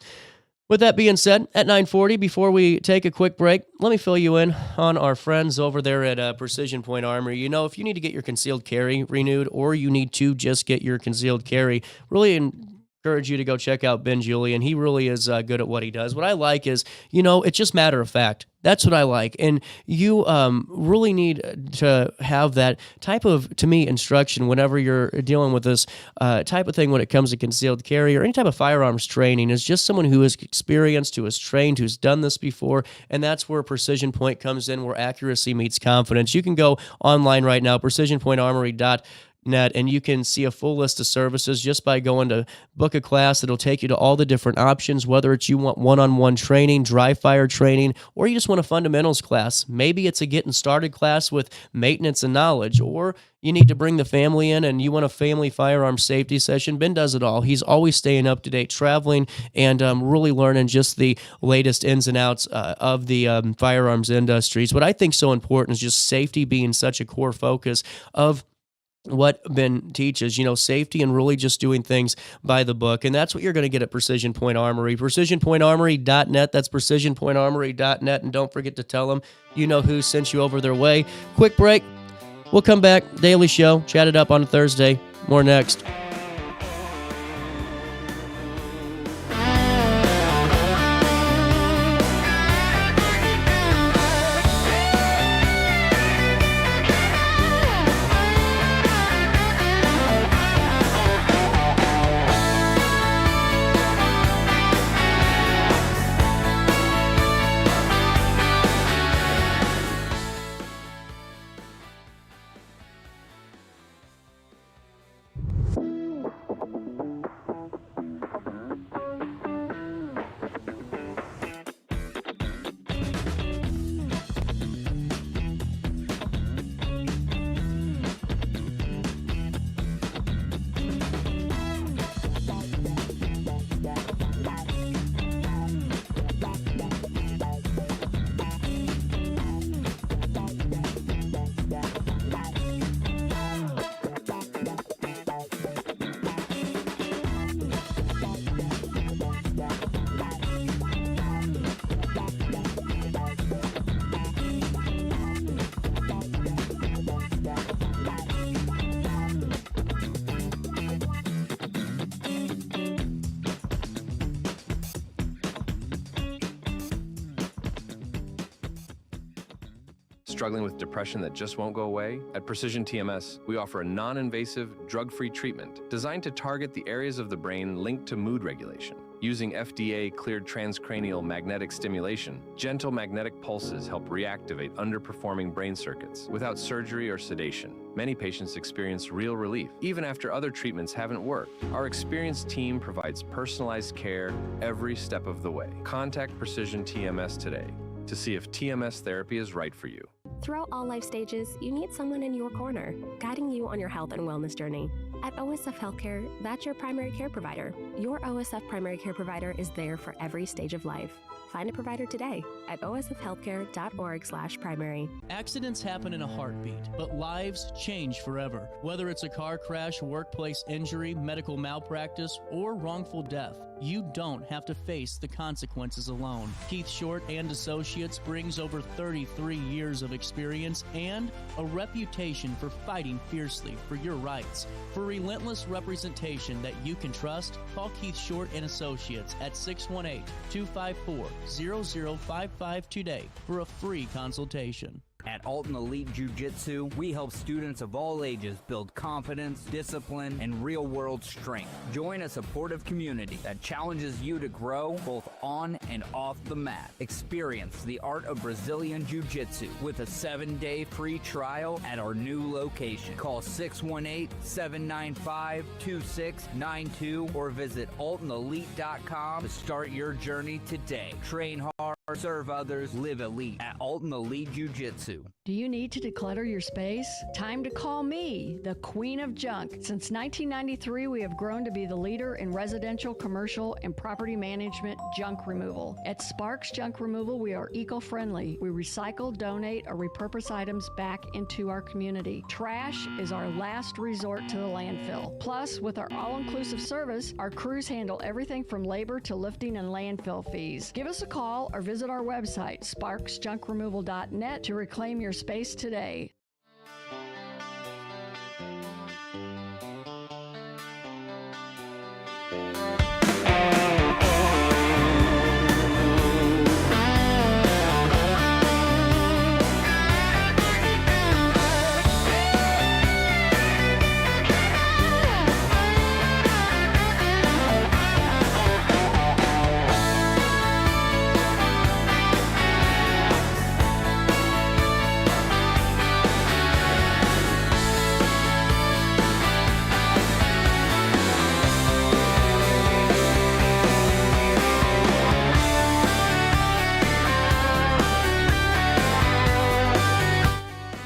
With that being said, at 9:40, before we take a quick break, let me fill you in on our friends over there at Precision Point Armory. You know, if you need to get your concealed carry renewed or you need to just get your concealed carry, really encourage you to go check out Ben Julian. He really is good at what he does. What I like is, you know, it's just matter of fact. That's what I like. And you really need to have that type of, to me, instruction whenever you're dealing with this type of thing when it comes to concealed carry or any type of firearms training. Is just someone who is experienced, who is trained, who's done this before. And that's where Precision Point comes in, where accuracy meets confidence. You can go online right now, precisionpointarmory.net, and you can see a full list of services just by going to book a class. It'll take you to all the different options, whether it's you want one-on-one training, dry fire training, or you just want a fundamentals class. Maybe it's a getting started class with maintenance and knowledge, or you need to bring the family in and you want a family firearm safety session. Ben does it all. He's always staying up to date, traveling, and really learning just the latest ins and outs of the firearms industries. What I think is so important is just safety being such a core focus of what Ben teaches, you know, safety and really just doing things by the book. And that's what you're going to get at Precision Point Armory. PrecisionPointArmory.net. That's PrecisionPointArmory.net. And don't forget to tell them you know who sent you over their way. Quick break. We'll come back. Daily show. Chat it up on a Thursday. More next. Struggling with depression that just won't go away? At Precision TMS, we offer a non-invasive, drug-free treatment designed to target the areas of the brain linked to mood regulation. Using FDA-cleared transcranial magnetic stimulation, gentle magnetic pulses help reactivate underperforming brain circuits without surgery or sedation. Many patients experience real relief, even after other treatments haven't worked. Our experienced team provides personalized care every step of the way. Contact Precision TMS today to see if TMS therapy is right for you. Throughout all life stages, you need someone in your corner, guiding you on your health and wellness journey. At OSF Healthcare, that's your primary care provider. Your OSF primary care provider is there for every stage of life. Find a provider today at osfhealthcare.org/primary. Accidents happen in a heartbeat, but lives change forever. Whether it's a car crash, workplace injury, medical malpractice, or wrongful death, you don't have to face the consequences alone. Keith Short and Associates brings over 33 years of experience and a reputation for fighting fiercely for your rights. For relentless representation that you can trust, call Keith Short and Associates at 618-254-0055 today for a free consultation. At Alton Elite Jiu-Jitsu, we help students of all ages build confidence, discipline, and real-world strength. Join a supportive community that challenges you to grow both on and off the mat. Experience the art of Brazilian Jiu-Jitsu with a 7-day free trial at our new location. Call 618-795-2692 or visit AltonElite.com to start your journey today. Train hard, serve others, live elite at Alton Elite Jiu-Jitsu. Do you need to declutter your space? Time to call me, the Queen of Junk. Since 1993, we have grown to be the leader in residential, commercial, and property management junk removal. At Sparks Junk Removal, we are eco-friendly. We recycle, donate, or repurpose items back into our community. Trash is our last resort to the landfill. Plus, with our all-inclusive service, our crews handle everything from labor to lifting and landfill fees. Give us a call or visit our website, sparksjunkremoval.net, to reclaim your space today.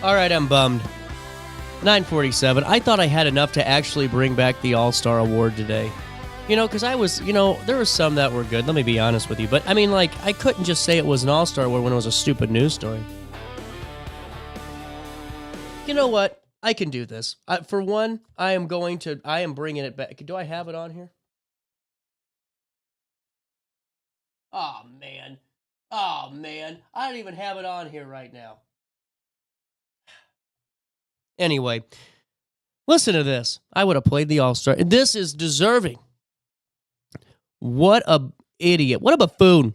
All right, I'm bummed. 9:47. I thought I had enough to actually bring back the All-Star Award today. Because I was, there were some that were good. Let me be honest with you. But, I couldn't just say it was an All-Star Award when it was a stupid news story. You know what? I can do this. For one, I am bringing it back. Do I have it on here? Oh, man. I don't even have it on here right now. Anyway, listen to this. I would have played the All-Star. This is deserving. What a idiot. What a buffoon.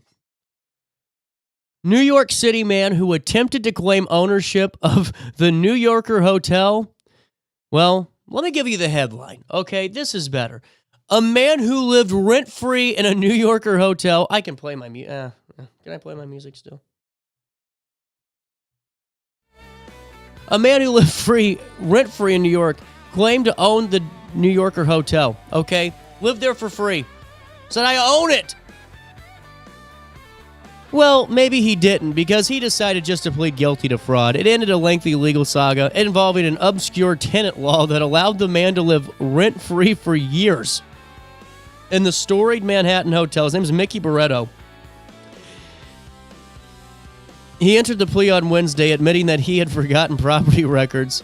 New York City man who attempted to claim ownership of the New Yorker Hotel. Well, let me give you the headline. Okay, this is better. A man who lived rent-free in a New Yorker hotel. I can play my music. Can I play my music still? A man who lived rent-free in New York claimed to own the New Yorker Hotel, okay? Lived there for free. Said, I own it! Well, maybe he didn't, because he decided just to plead guilty to fraud. It ended a lengthy legal saga involving an obscure tenant law that allowed the man to live rent-free for years in the storied Manhattan hotel. His name is Mickey Barretto. He entered the plea on Wednesday, admitting that he had forgotten property records.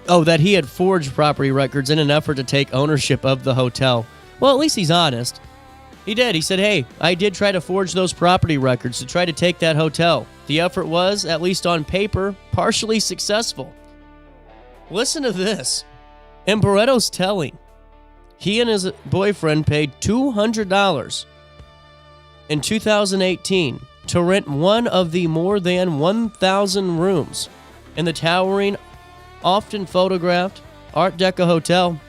That he had forged property records in an effort to take ownership of the hotel. Well, at least he's honest. He did. He said, hey, I did try to forge those property records to try to take that hotel. The effort was, at least on paper, partially successful. Listen to this. And Barretto's telling. He and his boyfriend paid $200 in 2018 to rent one of the more than 1,000 rooms in the towering, often photographed Art Deco hotel.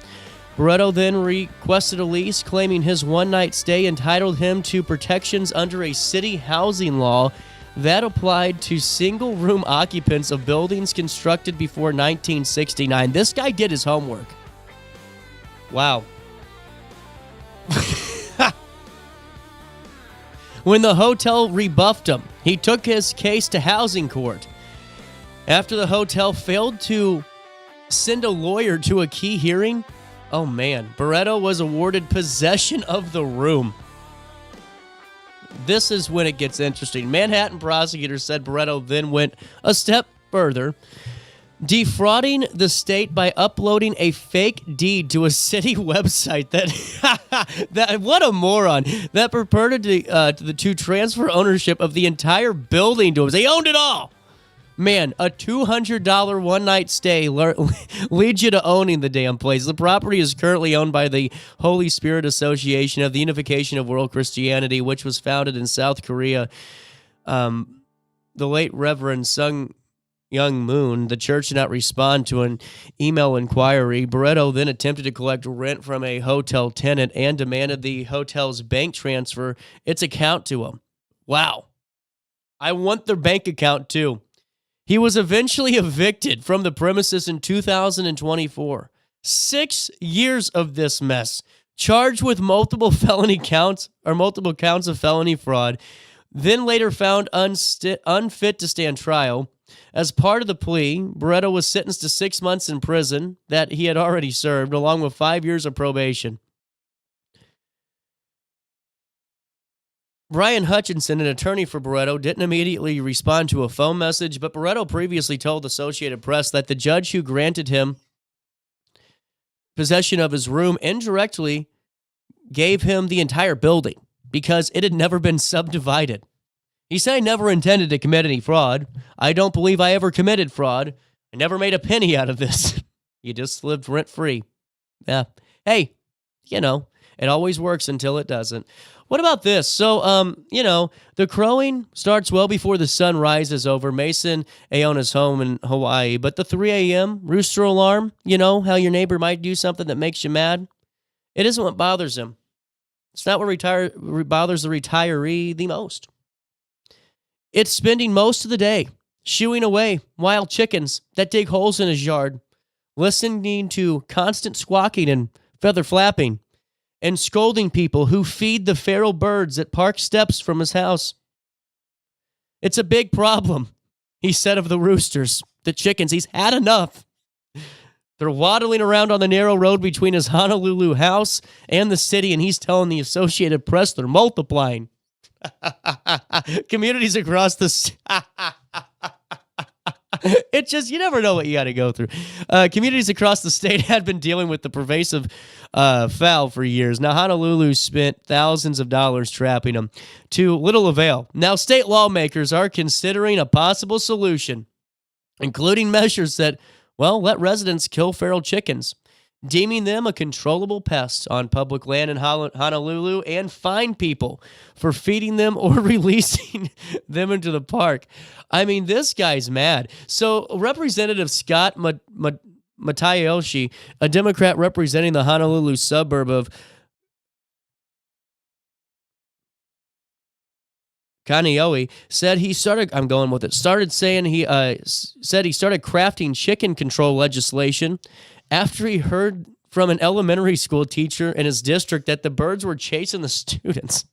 Barreto then requested a lease, claiming his one-night stay entitled him to protections under a city housing law that applied to single-room occupants of buildings constructed before 1969. This guy did his homework. Wow. When the hotel rebuffed him, he took his case to housing court. After the hotel failed to send a lawyer to a key hearing, oh man, Barreto was awarded possession of the room. This is when it gets interesting. Manhattan prosecutors said Barreto then went a step further, defrauding the state by uploading a fake deed to a city website that what a moron, that purported to transfer ownership of the entire building to him. They owned it all. Man, a $200 one-night stay leads you to owning the damn place. The property is currently owned by the Holy Spirit Association of the Unification of World Christianity, which was founded in South Korea. The late Reverend Sung Young Moon, the church did not respond to an email inquiry. Barreto then attempted to collect rent from a hotel tenant and demanded the hotel's bank transfer its account to him. Wow. I want their bank account too. He was eventually evicted from the premises in 2024. 6 years of this mess, charged with multiple counts of felony fraud, then later found unfit to stand trial. As part of the plea, Barreto was sentenced to 6 months in prison that he had already served, along with 5 years of probation. Brian Hutchinson, an attorney for Barreto, didn't immediately respond to a phone message, but Barreto previously told the Associated Press that the judge who granted him possession of his room indirectly gave him the entire building because it had never been subdivided. He said, "I never intended to commit any fraud. I don't believe I ever committed fraud. I never made a penny out of this. You just lived rent-free." Yeah. Hey, it always works until it doesn't. What about this? So, the crowing starts well before the sun rises over Mason Aona's home in Hawaii. But the 3 a.m. rooster alarm, how your neighbor might do something that makes you mad? It isn't what bothers him. It's not what bothers the retiree the most. It's spending most of the day shooing away wild chickens that dig holes in his yard, listening to constant squawking and feather flapping, and scolding people who feed the feral birds that park steps from his house. It's a big problem, he said of the roosters, the chickens. He's had enough. They're waddling around on the narrow road between his Honolulu house and the city, and he's telling the Associated Press they're multiplying. Communities across the... It's just, you never know what you got to go through. Communities across the state had been dealing with the pervasive fowl for years. Now, Honolulu spent thousands of dollars trapping them to little avail. Now, state lawmakers are considering a possible solution, including measures that, let residents kill feral chickens, deeming them a controllable pest on public land in Honolulu, and fine people for feeding them or releasing them into the park. I mean, this guy's mad. So Representative Scott Matayoshi, a Democrat representing the Honolulu suburb of Kaneohe, said he started crafting chicken control legislation after he heard from an elementary school teacher in his district that the birds were chasing the students.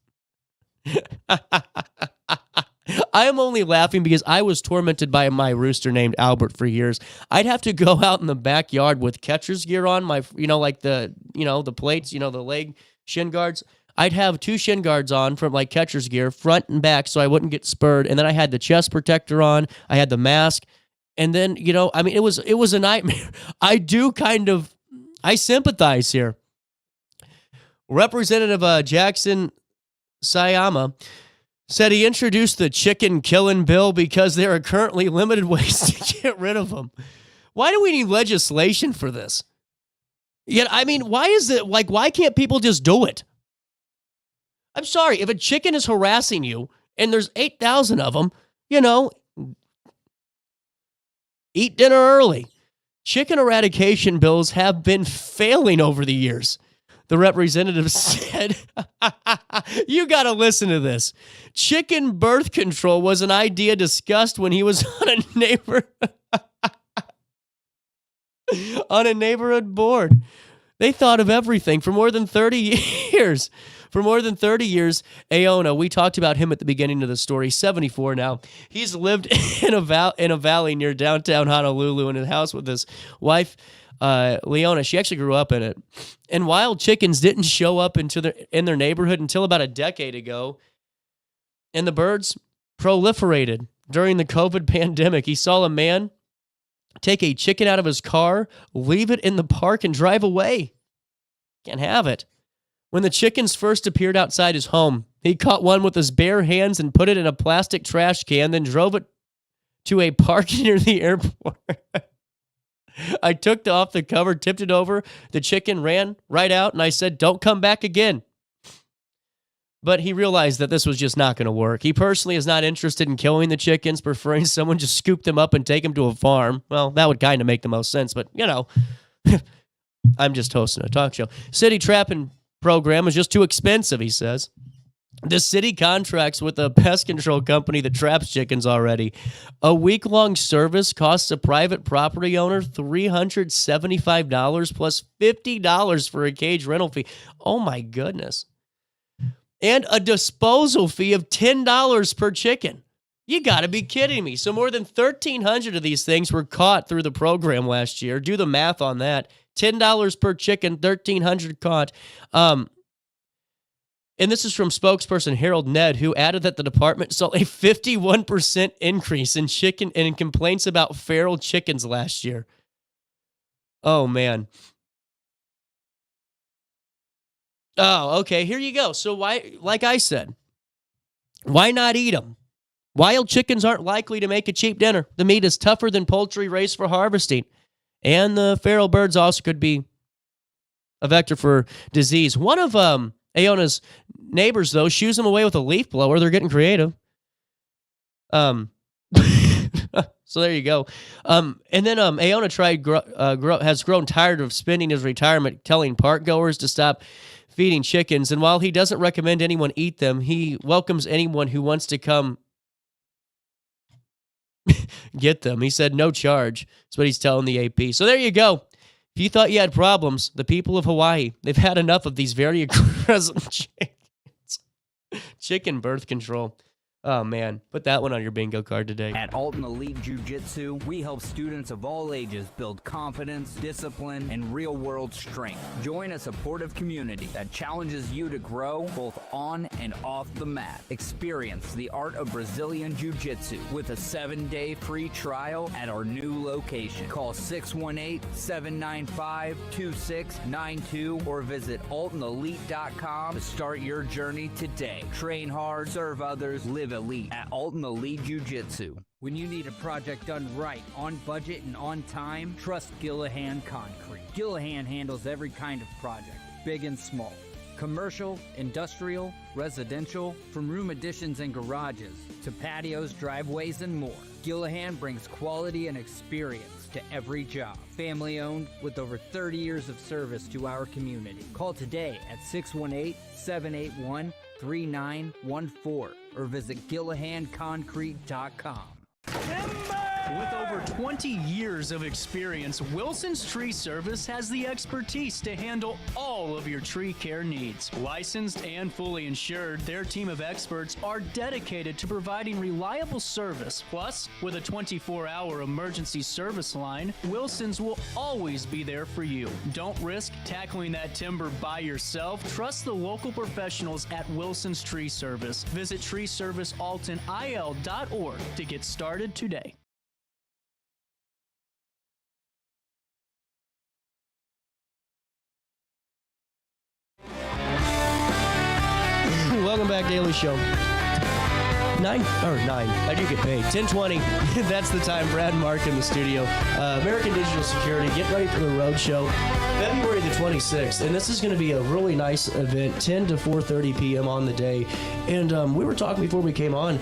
I am only laughing because I was tormented by my rooster named Albert for years. I'd have to go out in the backyard with catcher's gear on, my, like the plates, the leg shin guards. I'd have 2 shin guards on from like catcher's gear, front and back, so I wouldn't get spurred. And then I had the chest protector on. I had the mask. And then, it was a nightmare. I sympathize here. Representative Jackson Sayama said he introduced the chicken killing bill because there are currently limited ways to get rid of them. Why do we need legislation for this? Yet, why can't people just do it? I'm sorry, if a chicken is harassing you and there's 8,000 of them, eat dinner early. Chicken eradication bills have been failing over the years. The representative said, you got to listen to this. Chicken birth control was an idea discussed when he was on a neighborhood board. They thought of everything for more than 30 years. For more than 30 years, Aona, we talked about him at the beginning of the story, 74 now. He's lived in a valley near downtown Honolulu in a house with his wife, Leona. She actually grew up in it. And wild chickens didn't show up in their neighborhood until about a decade ago. And the birds proliferated during the COVID pandemic. He saw a man take a chicken out of his car, leave it in the park, and drive away. Can't have it. When the chickens first appeared outside his home, he caught one with his bare hands and put it in a plastic trash can, then drove it to a park near the airport. I took off the cover, tipped it over. The chicken ran right out, and I said, don't come back again. But he realized that this was just not going to work. He personally is not interested in killing the chickens, preferring someone just scoop them up and take them to a farm. Well, that would kind of make the most sense, but, I'm just hosting a talk show. City trapping program is just too expensive, he says. The city contracts with a pest control company that traps chickens already. A week-long service costs a private property owner $375 plus $50 for a cage rental fee. Oh, my goodness. And a disposal fee of $10 per chicken. You got to be kidding me. So more than 1,300 of these things were caught through the program last year. Do the math on that. $10 per chicken, 1,300 caught. And this is from spokesperson Harold Ned, who added that the department saw a 51% increase in complaints about feral chickens last year. Oh, man. Oh, okay, here you go. So why, like I said, why not eat them? Wild chickens aren't likely to make a cheap dinner. The meat is tougher than poultry raised for harvesting. And the feral birds also could be a vector for disease. One of Aona's neighbors, though, shoos him away with a leaf blower. They're getting creative. So there you go. And then Aona has grown tired of spending his retirement telling park goers to stop feeding chickens. And while he doesn't recommend anyone eat them, he welcomes anyone who wants to come get them. He said no charge. That's what he's telling the AP. So there you go. If you thought you had problems, the people of Hawaii, they've had enough of these very aggressive chickens. Chicken birth control. Oh, man. Put that one on your bingo card today. At Alton Elite Jiu-Jitsu, we help students of all ages build confidence, discipline, and real-world strength. Join a supportive community that challenges you to grow both on and off the mat. Experience the art of Brazilian Jiu-Jitsu with a 7-day free trial at our new location. Call 618-795-2692 or visit AltonElite.com to start your journey today. Train hard, serve others, live elite at Alton Elite Jiu-Jitsu. When you need a project done right, on budget and on time, trust Gillahan Concrete. Gillahan handles every kind of project, big and small. Commercial, industrial, residential, from room additions and garages to patios, driveways, and more. Gillahan brings quality and experience to every job. Family owned with over 30 years of service to our community. Call today at 618-781-3914 or visit GillahanConcrete.com. With over 20 years of experience, Wilson's Tree Service has the expertise to handle all of your tree care needs. Licensed and fully insured, their team of experts are dedicated to providing reliable service. Plus, with a 24-hour emergency service line, Wilson's will always be there for you. Don't risk tackling that timber by yourself. Trust the local professionals at Wilson's Tree Service. Visit treeservicealtonil.org to get started today. Welcome back, Daily Show. 9. I do get paid. 10:20. That's the time. Brad and Mark in the studio. American Digital Security. Get ready for the road show. February the 26th, and this is going to be a really nice event, 10 to 4:30 p.m. on the day. And we were talking before we came on,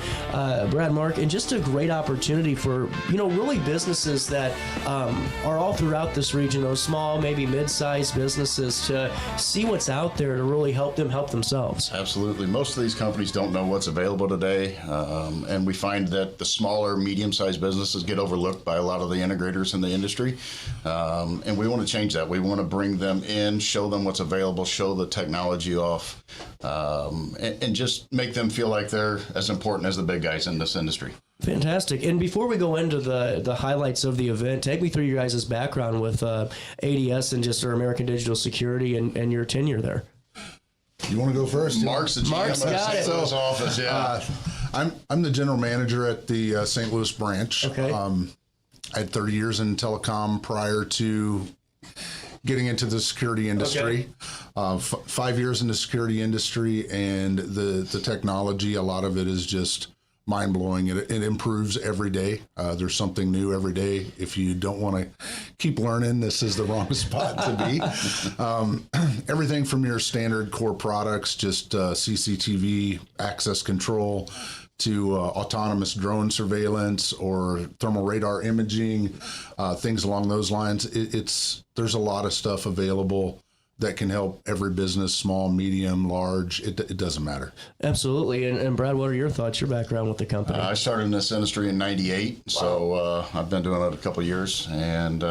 Brad, Mark, and just a great opportunity for, really businesses that are all throughout this region, those small, maybe mid-sized businesses, to see what's out there to really help them help themselves. Absolutely. Most of these companies don't know what's available today, and we find that the smaller, medium-sized businesses get overlooked by a lot of the integrators in the industry, and we want to change that. We want to bring them in, show them what's available, show the technology off, and just make them feel like they're as important as the big guys in this industry. Fantastic. And before we go into the highlights of the event, take me through your guys' background with ADS and just our American Digital Security and your tenure there. You want to go first? Mark's the GM Mark's of got the it. St. Louis office, yeah. I'm the general manager at the St. Louis branch. Okay. I had 30 years in telecom prior to getting into the security industry. Okay. 5 years in the security industry, and the technology, a lot of it is just mind-blowing. It improves every day. There's something new every day. If you don't want to keep learning, this is the wrong spot to be. Everything from your standard core products, just CCTV, access control, to autonomous drone surveillance or thermal radar imaging, things along those lines. There's a lot of stuff available that can help every business, small, medium, large. It doesn't matter. Absolutely. And Brad, what are your thoughts, your background with the company? I started in this industry in '98, so I've been doing it a couple of years, and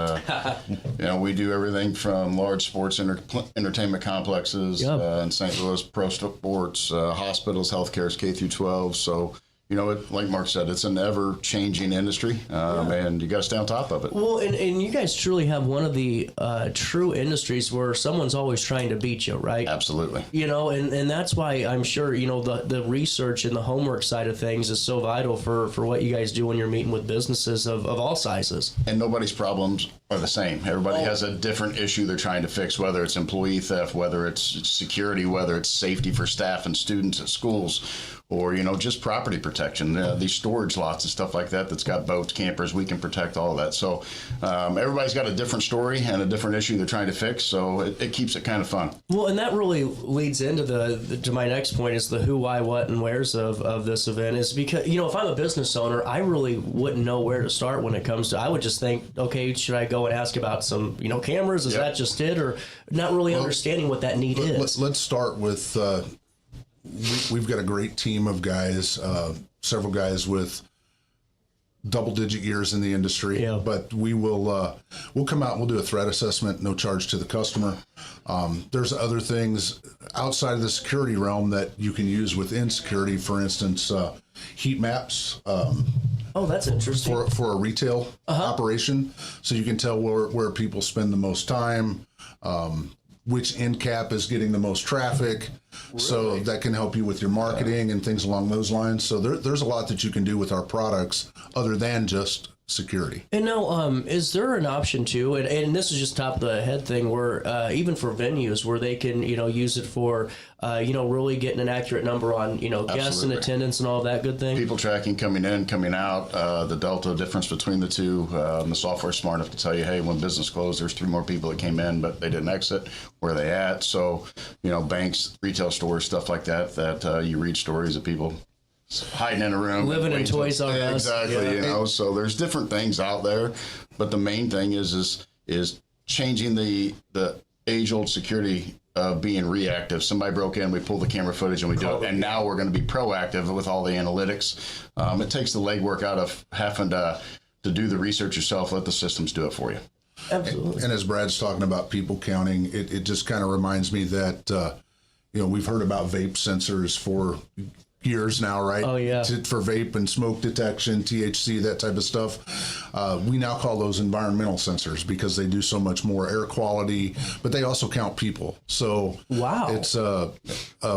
we do everything from large sports entertainment complexes in St. Louis, pro sports, hospitals, healthcare, K through 12. So like Mark said, it's an ever-changing industry, and you got to stay on top of it. Well, and you guys truly have one of the true industries where someone's always trying to beat you, right? Absolutely. And that's why I'm sure, the research and the homework side of things is so vital for what you guys do when you're meeting with businesses of all sizes. And nobody's problems are the same. Everybody has a different issue they're trying to fix, whether it's employee theft, whether it's security, whether it's safety for staff and students at schools, or, just property protection, these storage lots and stuff like that that's got boats, campers, we can protect all of that. So everybody's got a different story and a different issue they're trying to fix, so it keeps it kind of fun. Well, and that really leads into to my next point is the who, why, what, and where's of this event is because, if I'm a business owner, I really wouldn't know where to start when it comes to, I would just think, okay, should I go and ask about some, cameras? Is that just it? Or not really understanding what that need is? Let's start with... We've got a great team of guys, several guys with double-digit years in the industry. Yeah. But we'll come out and we'll do a threat assessment, no charge to the customer. There's other things outside of the security realm that you can use within security. For instance, heat maps. Oh, that's interesting. For a retail operation, so you can tell where people spend the most time. Which end cap is getting the most traffic, really? So that can help you with your marketing and things along those lines. So there's a lot that you can do with our products other than just security. And now, is there an option too, and this is just top of the head thing, where even for venues where they can, use it for, really getting an accurate number on, guests and attendance and all that good thing? People tracking coming in, coming out, the delta difference between the two. The software's smart enough to tell you, hey, when business closed, there's 3 more people that came in, but they didn't exit. Where are they at? So, banks, retail stores, stuff like that you read stories of people hiding in a room, living in Toys R Us. Exactly, so there's different things out there, but the main thing is changing the age-old security of being reactive. Somebody broke in, we pull the camera footage and we do it, and now we're going to be proactive with all the analytics. It takes the legwork out of having to do the research yourself. Let the systems do it for you. Absolutely. And as Brad's talking about people counting, it just kind of reminds me that we've heard about vape sensors for years now, right? Oh, yeah. For vape and smoke detection, THC, that type of stuff. We now call those environmental sensors because they do so much more air quality, but they also count people. So wow, it's a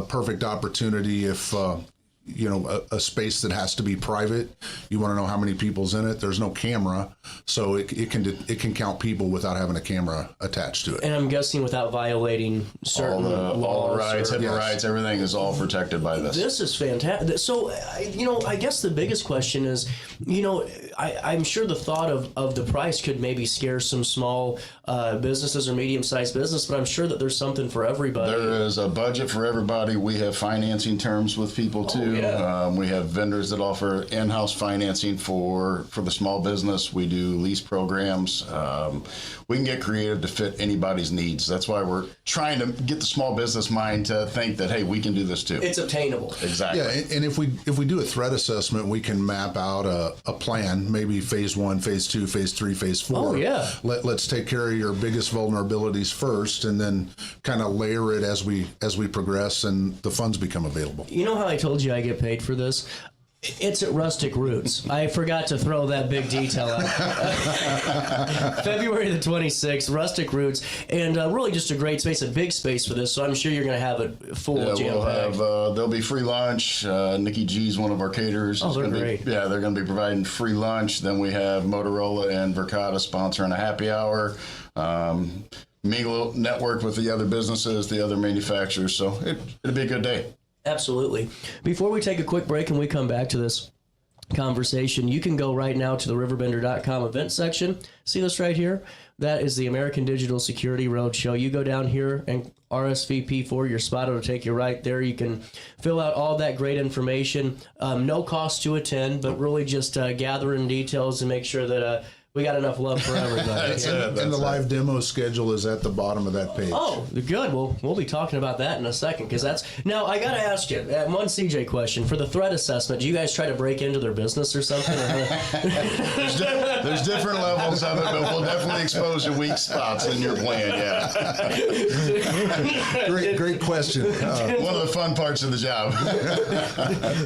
perfect opportunity if a space that has to be private. You want to know how many people's in it. There's no camera, so it can count people without having a camera attached to it. And I'm guessing without violating certain laws. All the rights, rights, everything is all protected by this. This is fantastic. So, I guess the biggest question is, I'm sure the thought of the price could maybe scare some small businesses or medium-sized business, but I'm sure that there's something for everybody. There is a budget for everybody. We have financing terms with people too. We have vendors that offer in-house financing for the small business. We do lease programs. We can get creative to fit anybody's needs. That's why we're trying to get the small business mind to think that, hey, we can do this too. It's obtainable. Exactly. Yeah, and if we do a threat assessment, we can map out a plan, maybe phase 1, phase 2, phase 3, phase 4. Oh, yeah. Let's take care of your biggest vulnerabilities first, and then kind of layer it as we progress and the funds become available. You know how I told you I get paid for this? It's at Rustic Roots. I forgot to throw that big detail out. February the 26th, Rustic Roots, and really just a great space, a big space for this, so I'm sure you're going to have it full jam-packed. There'll be free lunch. Nikki G's one of our caterers. Oh, they're great. They're going to be providing free lunch. Then we have Motorola and Verkada sponsoring a happy hour. Mingle network with the other businesses, the other manufacturers, so it'll be a good day. Absolutely. Before we take a quick break and we come back to this conversation, you can go right now to the RiverBender.com event section. See this right here? That is the American Digital Security Roadshow. You go down here and RSVP for your spot. It'll take you right there. You can fill out all that great information. No cost to attend, but really just gathering details and make sure that we got enough love for everybody. And the live demo schedule is at the bottom of that page. Oh, good. Well, we'll be talking about that in a second, because that's... Now, I got to ask you, one CJ question. For the threat assessment, do you guys try to break into their business or something? There's different levels of it, but we'll definitely expose your weak spots in your plan, yeah. Great question. One of the fun parts of the job.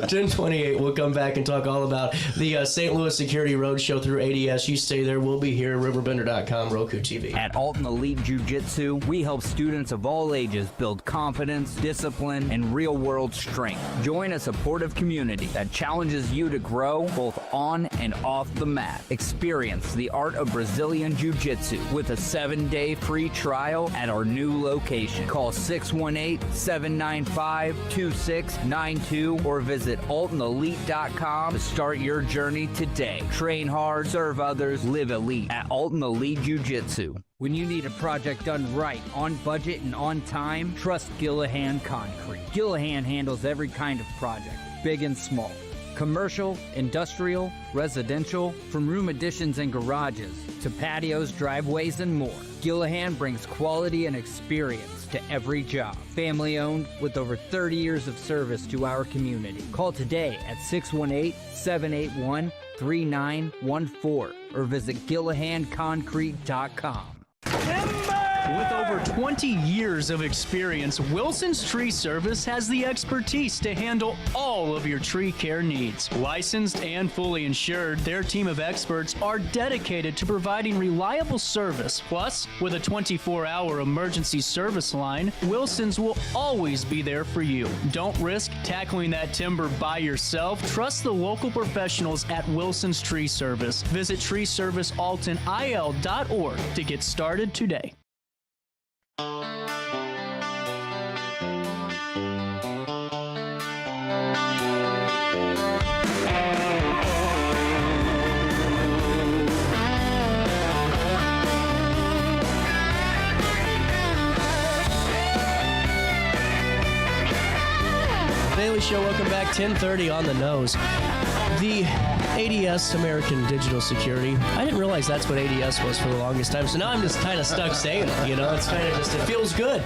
10:28, we'll come back and talk all about the St. Louis Security Roadshow through ADS. You stay there. We'll be here, RiverBender.com, Roku TV. At Alton Elite Jiu-Jitsu, we help students of all ages build confidence, discipline, and real-world strength. Join a supportive community that challenges you to grow both on and off the mat. Experience the art of Brazilian Jiu-Jitsu with a 7-day free trial at our new location. Call 618-795-2692 or visit AltonElite.com to start your journey today. Train hard, serve others, live elite at Alton Elite Jiu-Jitsu. When you need a project done right, on budget and on time, trust Gillahan Concrete. Gillahan handles every kind of project, big and small. Commercial, industrial, residential, from room additions and garages to patios, driveways, and more. Gillahan brings quality and experience to every job. Family owned with over 30 years of service to our community. Call today at 618-781-3914 or visit GillahanConcrete.com. With over 20 years of experience, Wilson's Tree Service has the expertise to handle all of your tree care needs. Licensed and fully insured, their team of experts are dedicated to providing reliable service. Plus, with a 24-hour emergency service line, Wilson's will always be there for you. Don't risk tackling that timber by yourself. Trust the local professionals at Wilson's Tree Service. Visit treeservicealtonil.org to get started today. Daily Show, welcome back. 10:30 on the nose. The ADS, American Digital Security. I didn't realize that's what ADS was for the longest time, so now I'm just kind of stuck saying it, you know. It's kind of just, it feels good.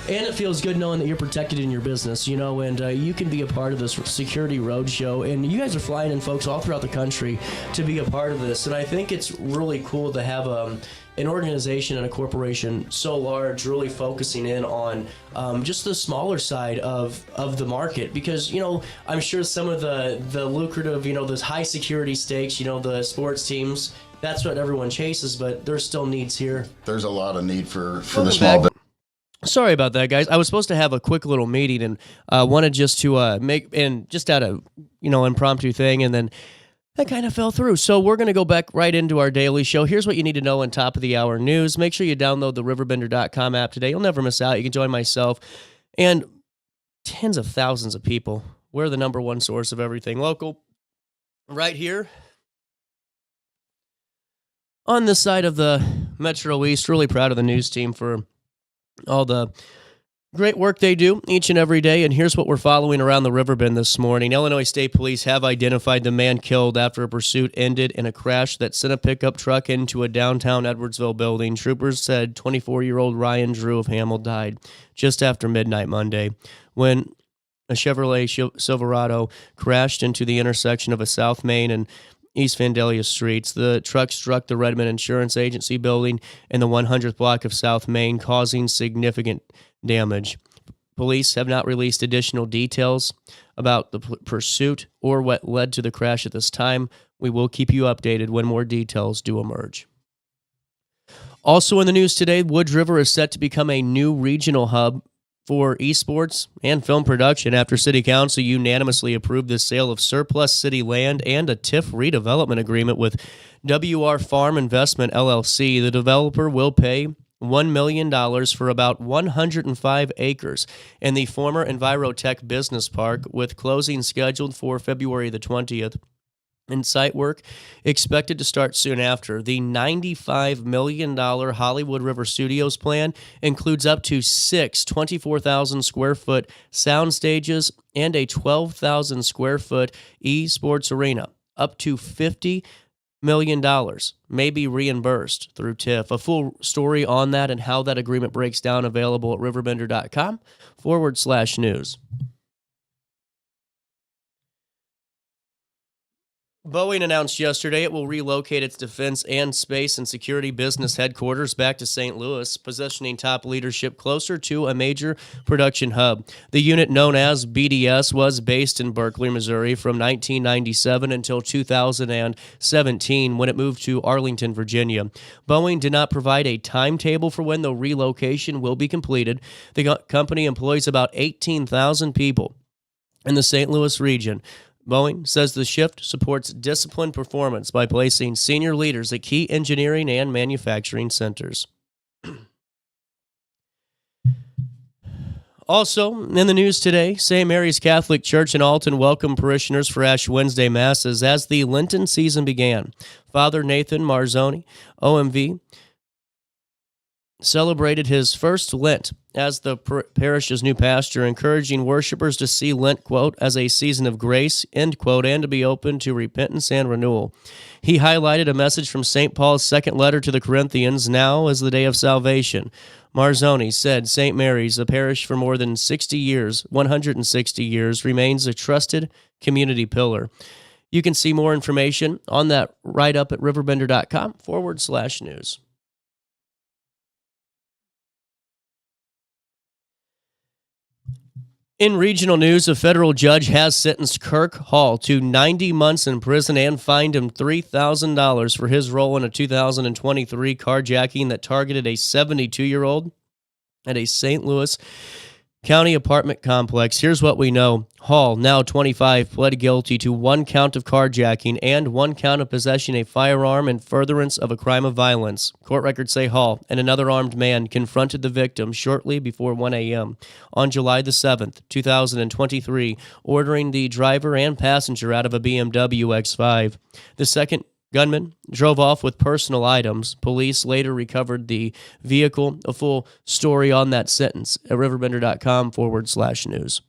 And it feels good knowing that you're protected in your business, you know, and you can be a part of this security roadshow. And you guys are flying in folks all throughout the country to be a part of this. And I think it's really cool to have an organization and a corporation so large really focusing in on just the smaller side of the market, because, you know, I'm sure some of the lucrative, you know, those high security stakes, you know, the sports teams, that's what everyone chases, but there's still needs here. There's a lot of need for the small business. Sorry about that, guys. I was supposed to have a quick little meeting and wanted just to make, and just out of, you know, impromptu thing, and then that kind of fell through. So we're going to go back right into our daily show. Here's what you need to know on top of the hour news. Make sure you download the RiverBender.com app today. You'll never miss out. You can join myself and tens of thousands of people. We're the number one source of everything local right here on this side of the Metro East, really proud of the news team for all the great work they do each and every day. And here's what we're following around the Riverbend this morning. Illinois State Police have identified the man killed after a pursuit ended in a crash that sent a pickup truck into a downtown Edwardsville building. Troopers said 24-year-old Ryan Drew of Hamel died just after midnight Monday when a Chevrolet Silverado crashed into the intersection of a South Main and East Vandalia streets. The truck struck the Redmond Insurance Agency building in the 100th block of South Main, causing significant damage. Police have not released additional details about the pursuit or what led to the crash at this time. We will keep you updated when more details do emerge. Also in the news today, Woods River is set to become a new regional hub for esports and film production after City Council unanimously approved the sale of surplus city land and a TIF redevelopment agreement with WR Farm Investment LLC. The developer will pay $1 million for about 105 acres in the former Envirotech Business Park, with closing scheduled for February the 20th. And site work expected to start soon after. The $95 million Hollywood River Studios plan includes up to 6 24,000 square foot sound stages and a 12,000 square foot esports arena. Up to $50 million may be reimbursed through TIF. A full story on that and how that agreement breaks down available at RiverBender.com/news. Boeing announced yesterday it will relocate its defense and space and security business headquarters back to St. Louis, positioning top leadership closer to a major production hub. The unit, known as BDS, was based in Berkeley, Missouri from 1997 until 2017, when it moved to Arlington, Virginia. Boeing did not provide a timetable for when the relocation will be completed. The company employs about 18,000 people in the St. Louis region. Boeing says the shift supports disciplined performance by placing senior leaders at key engineering and manufacturing centers. Also, in the news today, St. Mary's Catholic Church in Alton welcomed parishioners for Ash Wednesday Masses as the Lenten season began. Father Nathan Marzoni, OMV, celebrated his first Lent as the parish's new pastor, encouraging worshipers to see Lent, quote, as a season of grace, end quote, and to be open to repentance and renewal. He highlighted a message from St. Paul's second letter to the Corinthians, now is the day of salvation. Marzoni said St. Mary's, a parish for more than 160 years, remains a trusted community pillar. You can see more information on that right up at RiverBender.com/news. In regional news, a federal judge has sentenced Kirk Hall to 90 months in prison and fined him $3,000 for his role in a 2023 carjacking that targeted a 72-year-old at a St. Louis County apartment complex. Here's what we know. Hall, now 25, pled guilty to 1 count of carjacking and 1 count of possessing a firearm in furtherance of a crime of violence. Court records say Hall and another armed man confronted the victim shortly before 1 a.m. on July the 7th, 2023, ordering the driver and passenger out of a BMW X5. The second gunman drove off with personal items. Police later recovered the vehicle. A full story on that sentence at RiverBender.com/news.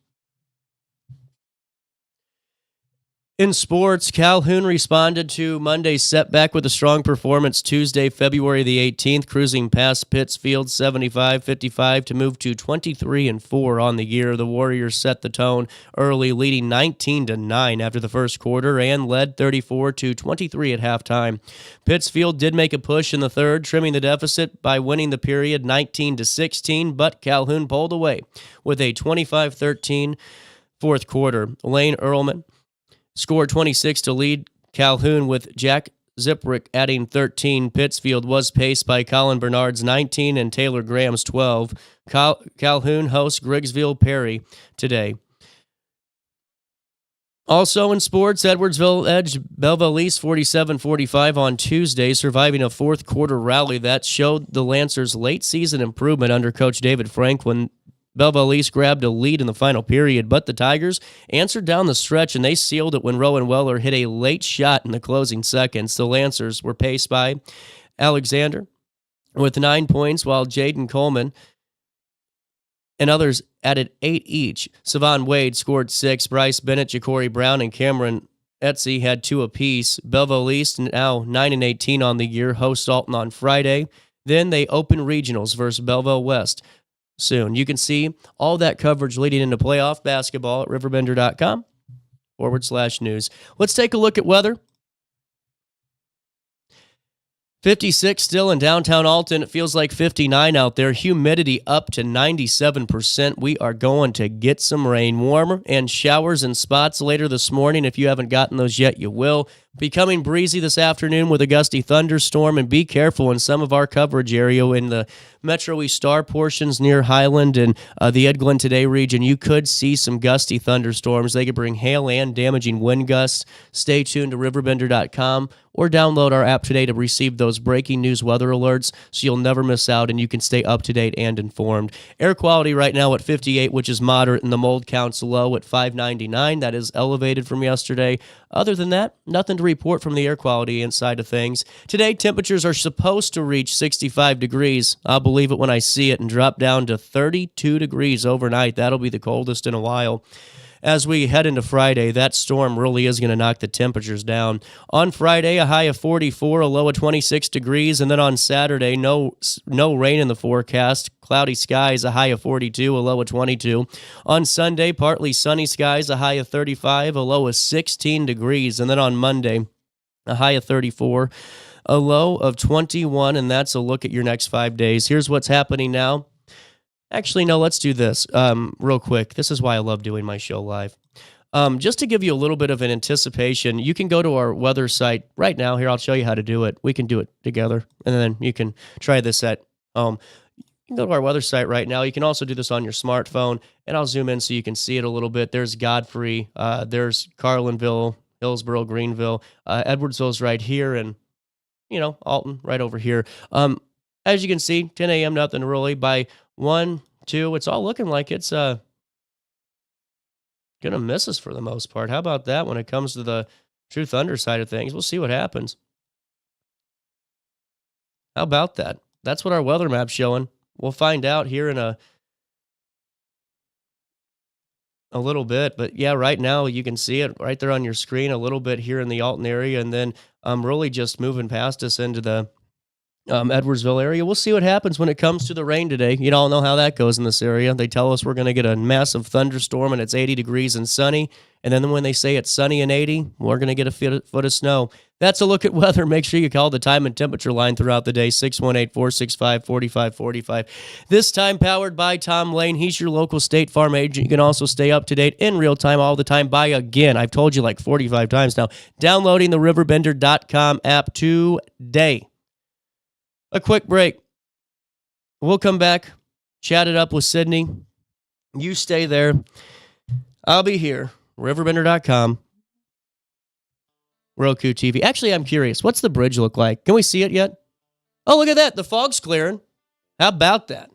In sports, Calhoun responded to Monday's setback with a strong performance Tuesday, February the 18th, cruising past Pittsfield 75-55 to move to 23-4 on the year. The Warriors set the tone early, leading 19-9 after the first quarter and led 34-23 at halftime. Pittsfield did make a push in the third, trimming the deficit by winning the period 19-16, but Calhoun pulled away with a 25-13 fourth quarter. Lane Earlman scored 26 to lead Calhoun, with Jack Ziprick adding 13. Pittsfield was paced by Colin Bernard's 19 and Taylor Graham's 12. Calhoun hosts Griggsville Perry today. Also in sports, Edwardsville edged Belleville East 47-45 on Tuesday, surviving a fourth quarter rally that showed the Lancers' late season improvement under Coach David Franklin. Belleville East grabbed a lead in the final period, but the Tigers answered down the stretch, and they sealed it when Rowan Weller hit a late shot in the closing seconds. The Lancers were paced by Alexander with 9 points, while Jaden Coleman and others added 8 each. Savon Wade scored 6. Bryce Bennett, Ja'Cory Brown, and Cameron Etsy had 2 apiece. Belleville East now 9-18 on the year, host Alton on Friday. Then they open regionals versus Belleville West soon. You can see all that coverage leading into playoff basketball at RiverBender.com/news. Let's take a look at weather. 56 still in downtown Alton. It feels like 59 out there. Humidity up to 97%. We are going to get some rain. Warmer and showers in spots later this morning. If you haven't gotten those yet, you will. Becoming breezy this afternoon with a gusty thunderstorm, and be careful in some of our coverage area in the Metro East Star portions near Highland and the Ed Glen Today region. You could see some gusty thunderstorms. They could bring hail and damaging wind gusts. Stay tuned to RiverBender.com or download our app today to receive those breaking news weather alerts so you'll never miss out and you can stay up to date and informed. Air quality right now at 58, which is moderate, and the mold count's low at 599. That is elevated from yesterday. Other than that, nothing to report from the air quality inside of things. Today, temperatures are supposed to reach 65 degrees. I'll believe it when I see it, and drop down to 32 degrees overnight. That'll be the coldest in a while. As we head into Friday, that storm really is going to knock the temperatures down. On Friday, a high of 44, a low of 26 degrees, and then on Saturday, no rain in the forecast. Cloudy skies, a high of 42, a low of 22. On Sunday, partly sunny skies, a high of 35, a low of 16 degrees, and then on Monday, a high of 34, a low of 21, and that's a look at your next 5 days. Here's what's happening now. Actually, no, let's do this real quick. This is why I love doing my show live. Just to give you a little bit of an anticipation, you can go to our weather site right now. Here, I'll show you how to do it. We can do it together, and then you can try this at home. You can go to our weather site right now. You can also do this on your smartphone, and I'll zoom in so you can see it a little bit. There's Godfrey. There's Carlinville, Hillsboro, Greenville. Edwardsville's right here, and, Alton right over here. As you can see, 10 a.m., nothing really. By 1, 2, it's all looking like it's going to miss us for the most part. How about that when it comes to the true thunder side of things? We'll see what happens. How about that? That's what our weather map's showing. We'll find out here in a little bit. But yeah, right now you can see it right there on your screen, a little bit here in the Alton area, and then really just moving past us into the Edwardsville area. We'll see what happens when it comes to the rain today. You all know how that goes in this area. They tell us we're going to get a massive thunderstorm and it's 80 degrees and sunny. And then when they say it's sunny and 80, we're going to get a foot of snow. That's a look at weather. Make sure you call the time and temperature line throughout the day, 618-465-4545. This time powered by Tom Lane. He's your local State Farm agent. You can also stay up to date in real time all the time by, again, I've told you like 45 times now, downloading the RiverBender.com app today. A quick break. We'll come back, chat it up with Sydney. You stay there. I'll be here. RiverBender.com. Roku TV. Actually, I'm curious. What's the bridge look like? Can we see it yet? Oh, look at that. The fog's clearing. How about that?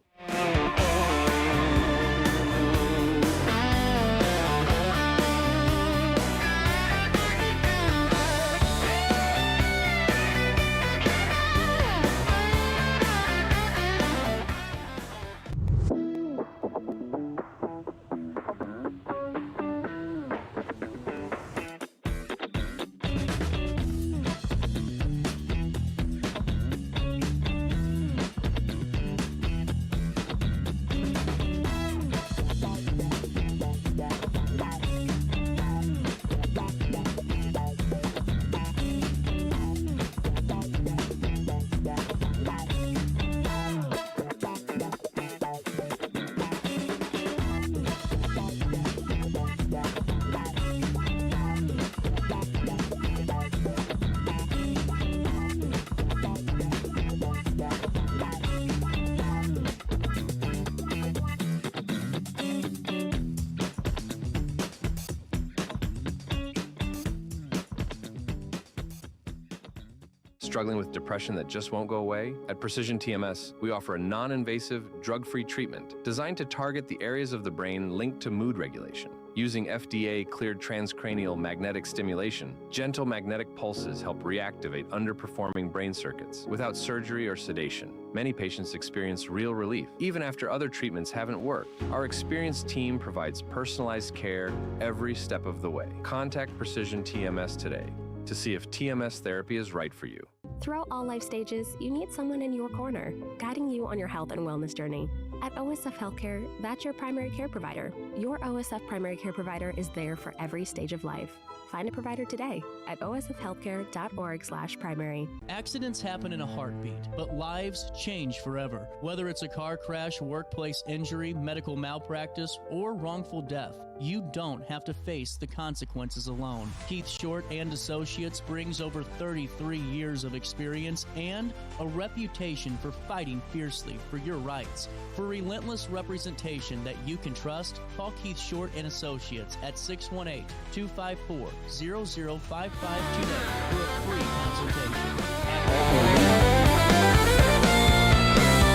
Struggling with depression that just won't go away? At Precision TMS, we offer a non-invasive, drug-free treatment designed to target the areas of the brain linked to mood regulation. Using FDA-cleared transcranial magnetic stimulation, gentle magnetic pulses help reactivate underperforming brain circuits without surgery or sedation. Many patients experience real relief, even after other treatments haven't worked. Our experienced team provides personalized care every step of the way. Contact Precision TMS today to see if TMS therapy is right for you. Throughout all life stages, you need someone in your corner, guiding you on your health and wellness journey. At OSF Healthcare, that's your primary care provider. Your OSF primary care provider is there for every stage of life. Find a provider today at osfhealthcare.org/primary. Accidents happen in a heartbeat, but lives change forever. Whether it's a car crash, workplace injury, medical malpractice, or wrongful death, you don't have to face the consequences alone. Keith Short and Associates brings over 33 years of experience and a reputation for fighting fiercely for your rights. For relentless representation that you can trust, call Keith Short and Associates at 618-254-0055 today for a free consultation.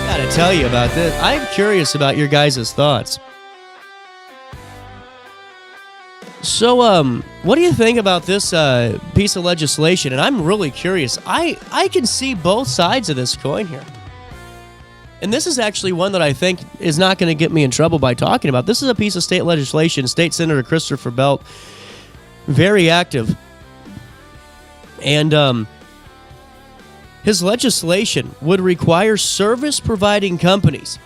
Gotta tell you about this. I'm curious about your guys' thoughts. So, what do you think about this piece of legislation? And I'm really curious. I can see both sides of this coin here. And this is actually one that I think is not going to get me in trouble by talking about. This is a piece of state legislation. State Senator Christopher Belt, very active. And his legislation would require service-providing companies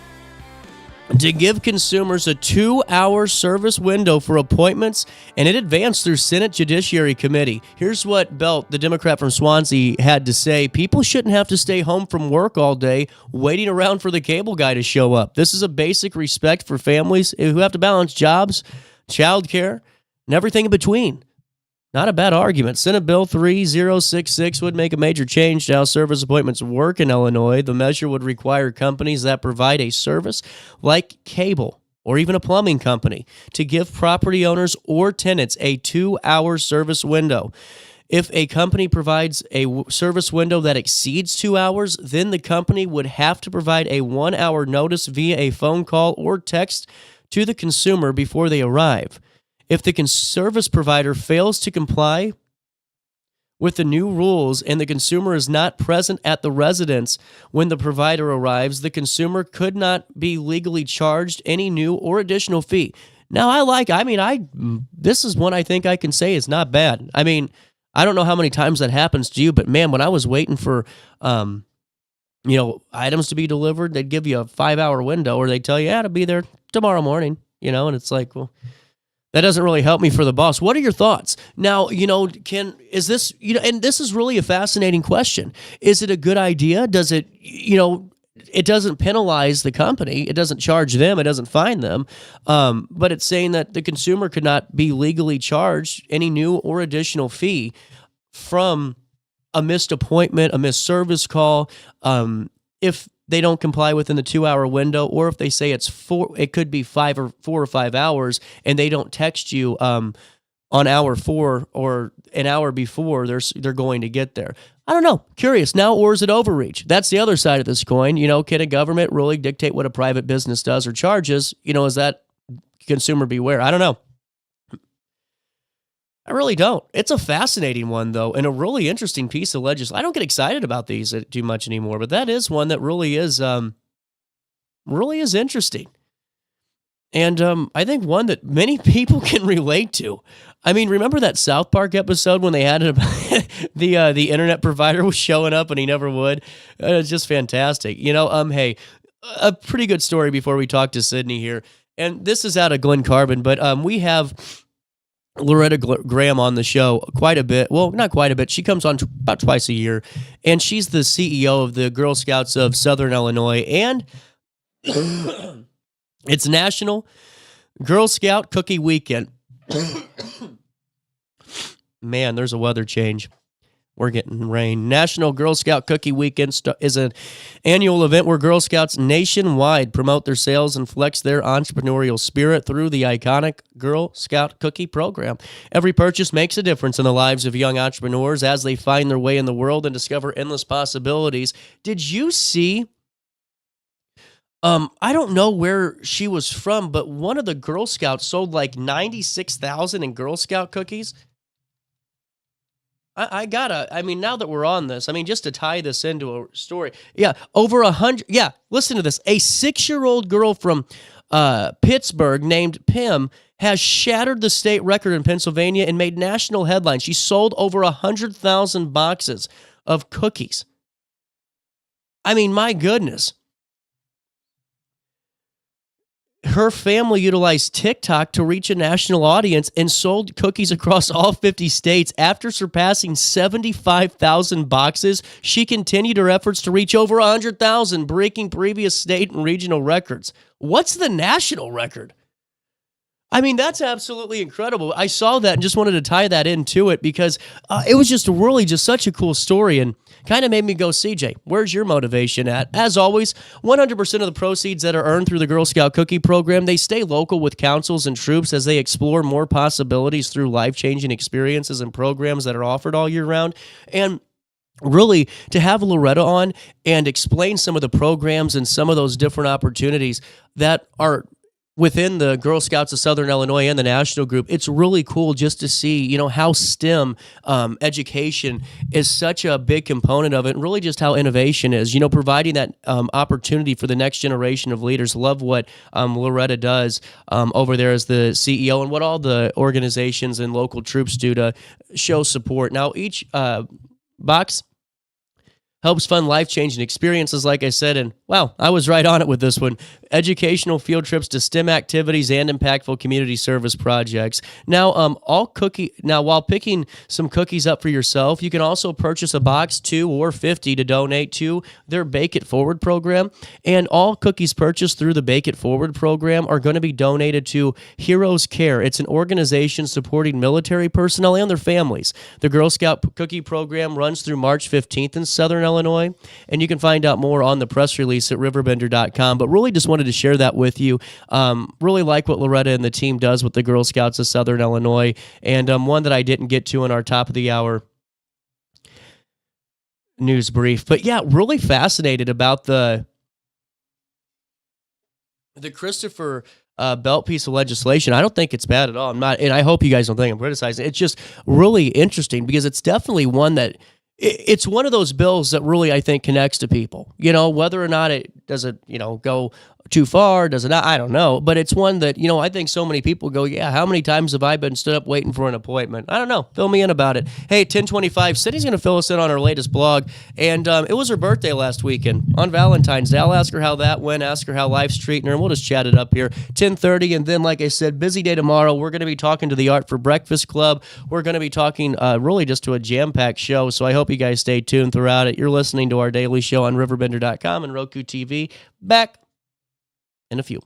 to give consumers a 2-hour service window for appointments, and it advanced through Senate Judiciary Committee. Here's what Belt, the Democrat from Swansea, had to say. People shouldn't have to stay home from work all day waiting around for the cable guy to show up. This is a basic respect for families who have to balance jobs, childcare, and everything in between. Not a bad argument. Senate Bill 3066 would make a major change to how service appointments work in Illinois. The measure would require companies that provide a service like cable or even a plumbing company to give property owners or tenants a 2-hour service window. If a company provides a service window that exceeds 2 hours, then the company would have to provide a 1-hour notice via a phone call or text to the consumer before they arrive. If the service provider fails to comply with the new rules and the consumer is not present at the residence when the provider arrives, the consumer could not be legally charged any new or additional fee. Now, this is one I think I can say is not bad. I mean, I don't know how many times that happens to you, but man, when I was waiting for, items to be delivered, they'd give you a 5-hour window, or they'd tell you, it'll be there tomorrow morning, and it's like, well, that doesn't really help me for the boss. What are your thoughts? Now, is this, and this is really a fascinating question. Is it a good idea? Does it, it doesn't penalize the company. It doesn't charge them. It doesn't fine them. But it's saying that the consumer could not be legally charged any new or additional fee from a missed appointment, a missed service call, if they don't comply within the 2-hour window, or if they say it could be 4 or 5 hours, and they don't text you on hour 4 or an hour before they're going to get there. I don't know. Curious now, or is it overreach? That's the other side of this coin. Can a government really dictate what a private business does or charges? Is that consumer beware? I don't know. I really don't. It's a fascinating one, though, and a really interesting piece of legislation. I don't get excited about these too much anymore, but that is one that really is interesting. And I think one that many people can relate to. I mean, remember that South Park episode when they had the internet provider was showing up and he never would? It's just fantastic. Hey, a pretty good story before we talk to Sydney here. And this is out of Glen Carbon, but we have Loretta Graham on the show quite a bit. Well, not quite a bit. She comes on about twice a year, and she's the CEO of the Girl Scouts of Southern Illinois, and it's National Girl Scout Cookie Weekend. Man, there's a weather change. We're getting rain. National Girl Scout Cookie Weekend is an annual event where Girl Scouts nationwide promote their sales and flex their entrepreneurial spirit through the iconic Girl Scout Cookie program. Every purchase makes a difference in the lives of young entrepreneurs as they find their way in the world and discover endless possibilities. Did you see I don't know where she was from, but one of the Girl Scouts sold like 96,000 in Girl Scout cookies. I mean, now that we're on this, I mean, just to tie this into a story. Yeah, over 100. Yeah, listen to this. A 6-year-old girl from Pittsburgh named Pim has shattered the state record in Pennsylvania and made national headlines. She sold over 100,000 boxes of cookies. I mean, my goodness. Her family utilized TikTok to reach a national audience and sold cookies across all 50 states. After surpassing 75,000 boxes, she continued her efforts to reach over 100,000, breaking previous state and regional records. What's the national record? I mean, that's absolutely incredible. I saw that and just wanted to tie that into it because it was just really just such a cool story and kind of made me go, CJ, where's your motivation at? As always, 100% of the proceeds that are earned through the Girl Scout Cookie Program, they stay local with councils and troops as they explore more possibilities through life-changing experiences and programs that are offered all year round. And really, to have Loretta on and explain some of the programs and some of those different opportunities that are within the Girl Scouts of Southern Illinois and the national group, it's really cool just to see, how STEM education is such a big component of it, and really just how innovation is, providing that opportunity for the next generation of leaders. Love what Loretta does over there as the CEO and what all the organizations and local troops do to show support. Now, each box helps fund life-changing experiences, like I said, and wow, I was right on it with this one. Educational field trips to STEM activities and impactful community service projects. Now, while picking some cookies up for yourself, you can also purchase a box, 2 or 50 to donate to their Bake It Forward program. And all cookies purchased through the Bake It Forward program are going to be donated to Heroes Care. It's an organization supporting military personnel and their families. The Girl Scout Cookie program runs through March 15th in Southern Illinois, and you can find out more on the press release at RiverBender.com. But really just wanted to share that with you. Really like what Loretta and the team does with the Girl Scouts of Southern Illinois, and one that I didn't get to in our top of the hour news brief. But yeah, really fascinated about the Christopher Belt piece of legislation. I don't think it's bad at all. I'm not, and I hope you guys don't think I'm criticizing. It's just really interesting because it's definitely one that it's one of those bills that really, I think, connects to people, whether or not it does it, go too far, does it not? I don't know. But it's one that, I think so many people go, yeah, how many times have I been stood up waiting for an appointment? I don't know. Fill me in about it. Hey, 1025, Cindy's going to fill us in on her latest blog. And it was her birthday last weekend on Valentine's Day. I'll ask her how that went, ask her how life's treating her, and we'll just chat it up here. 1030, and then, like I said, busy day tomorrow. We're going to be talking to the Art for Breakfast Club. We're going to be talking really just to a jam-packed show, so I hope you guys stay tuned throughout it. You're listening to our daily show on RiverBender.com and Roku TV. Back in a few.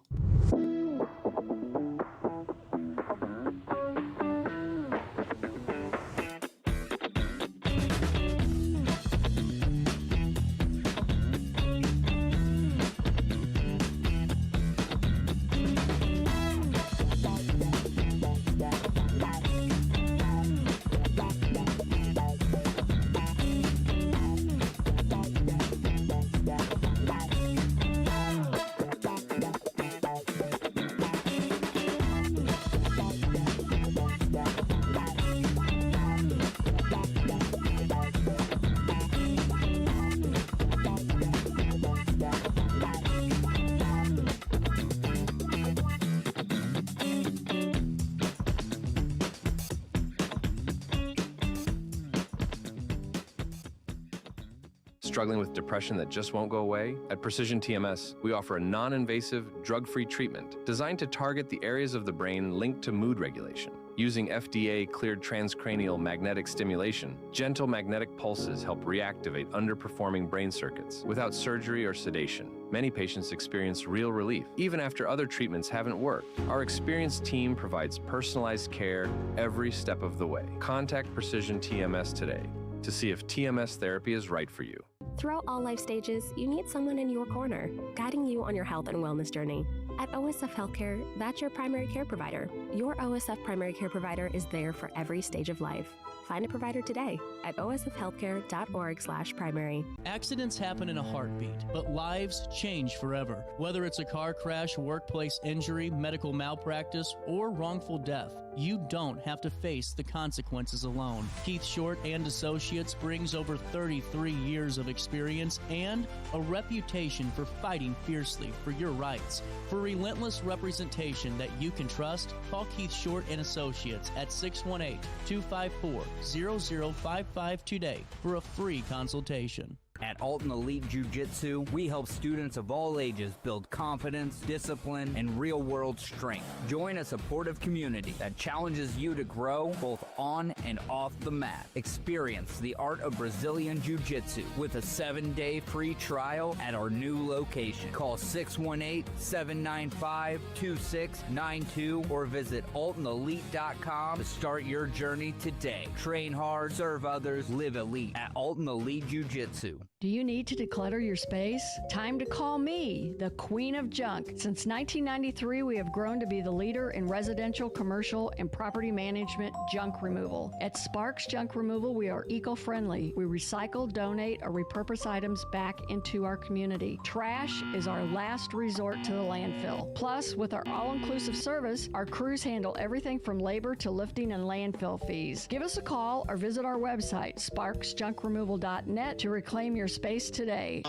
Struggling with depression that just won't go away? At Precision TMS, we offer a non-invasive, drug-free treatment designed to target the areas of the brain linked to mood regulation. Using FDA-cleared transcranial magnetic stimulation, gentle magnetic pulses help reactivate underperforming brain circuits without surgery or sedation. Many patients experience real relief, even after other treatments haven't worked. Our experienced team provides personalized care every step of the way. Contact Precision TMS today to see if TMS therapy is right for you. Throughout all life stages, you need someone in your corner, guiding you on your health and wellness journey. At OSF Healthcare, that's your primary care provider. Your OSF primary care provider is there for every stage of life. Find a provider today at osfhealthcare.org/primary. Accidents happen in a heartbeat, but lives change forever. Whether it's a car crash, workplace injury, medical malpractice, or wrongful death, you don't have to face the consequences alone. Keith Short and Associates brings over 33 years of experience and a reputation for fighting fiercely for your rights. For relentless representation that you can trust, call Keith Short and Associates at 618-254-0055 today for a free consultation. At Alton Elite Jiu-Jitsu, we help students of all ages build confidence, discipline, and real-world strength. Join a supportive community that challenges you to grow both on and off the mat. Experience the art of Brazilian Jiu-Jitsu with a 7-day free trial at our new location. Call 618-795-2692 or visit AltonElite.com to start your journey today. Train hard, serve others, live elite at Alton Elite Jiu-Jitsu. Do you need to declutter your space? Time to call me, the Queen of Junk. Since 1993, we have grown to be the leader in residential, commercial, and property management junk removal. At Sparks Junk Removal, we are eco-friendly. We recycle, donate, or repurpose items back into our community. Trash is our last resort to the landfill. Plus, with our all-inclusive service, our crews handle everything from labor to lifting and landfill fees. Give us a call or visit our website, sparksjunkremoval.net, to reclaim your space today.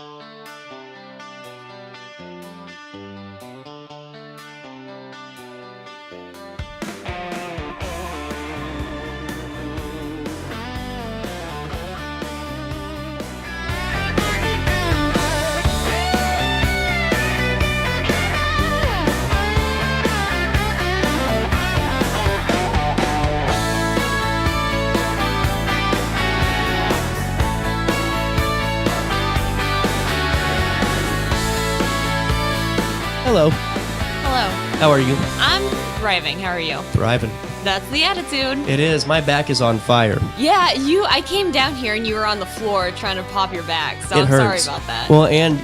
Hello. Hello. How are you? I'm thriving. How are you? Thriving. That's the attitude. It is. My back is on fire. Yeah, I came down here and you were on the floor trying to pop your back, so It I'm hurts. sorry about that. Well, and,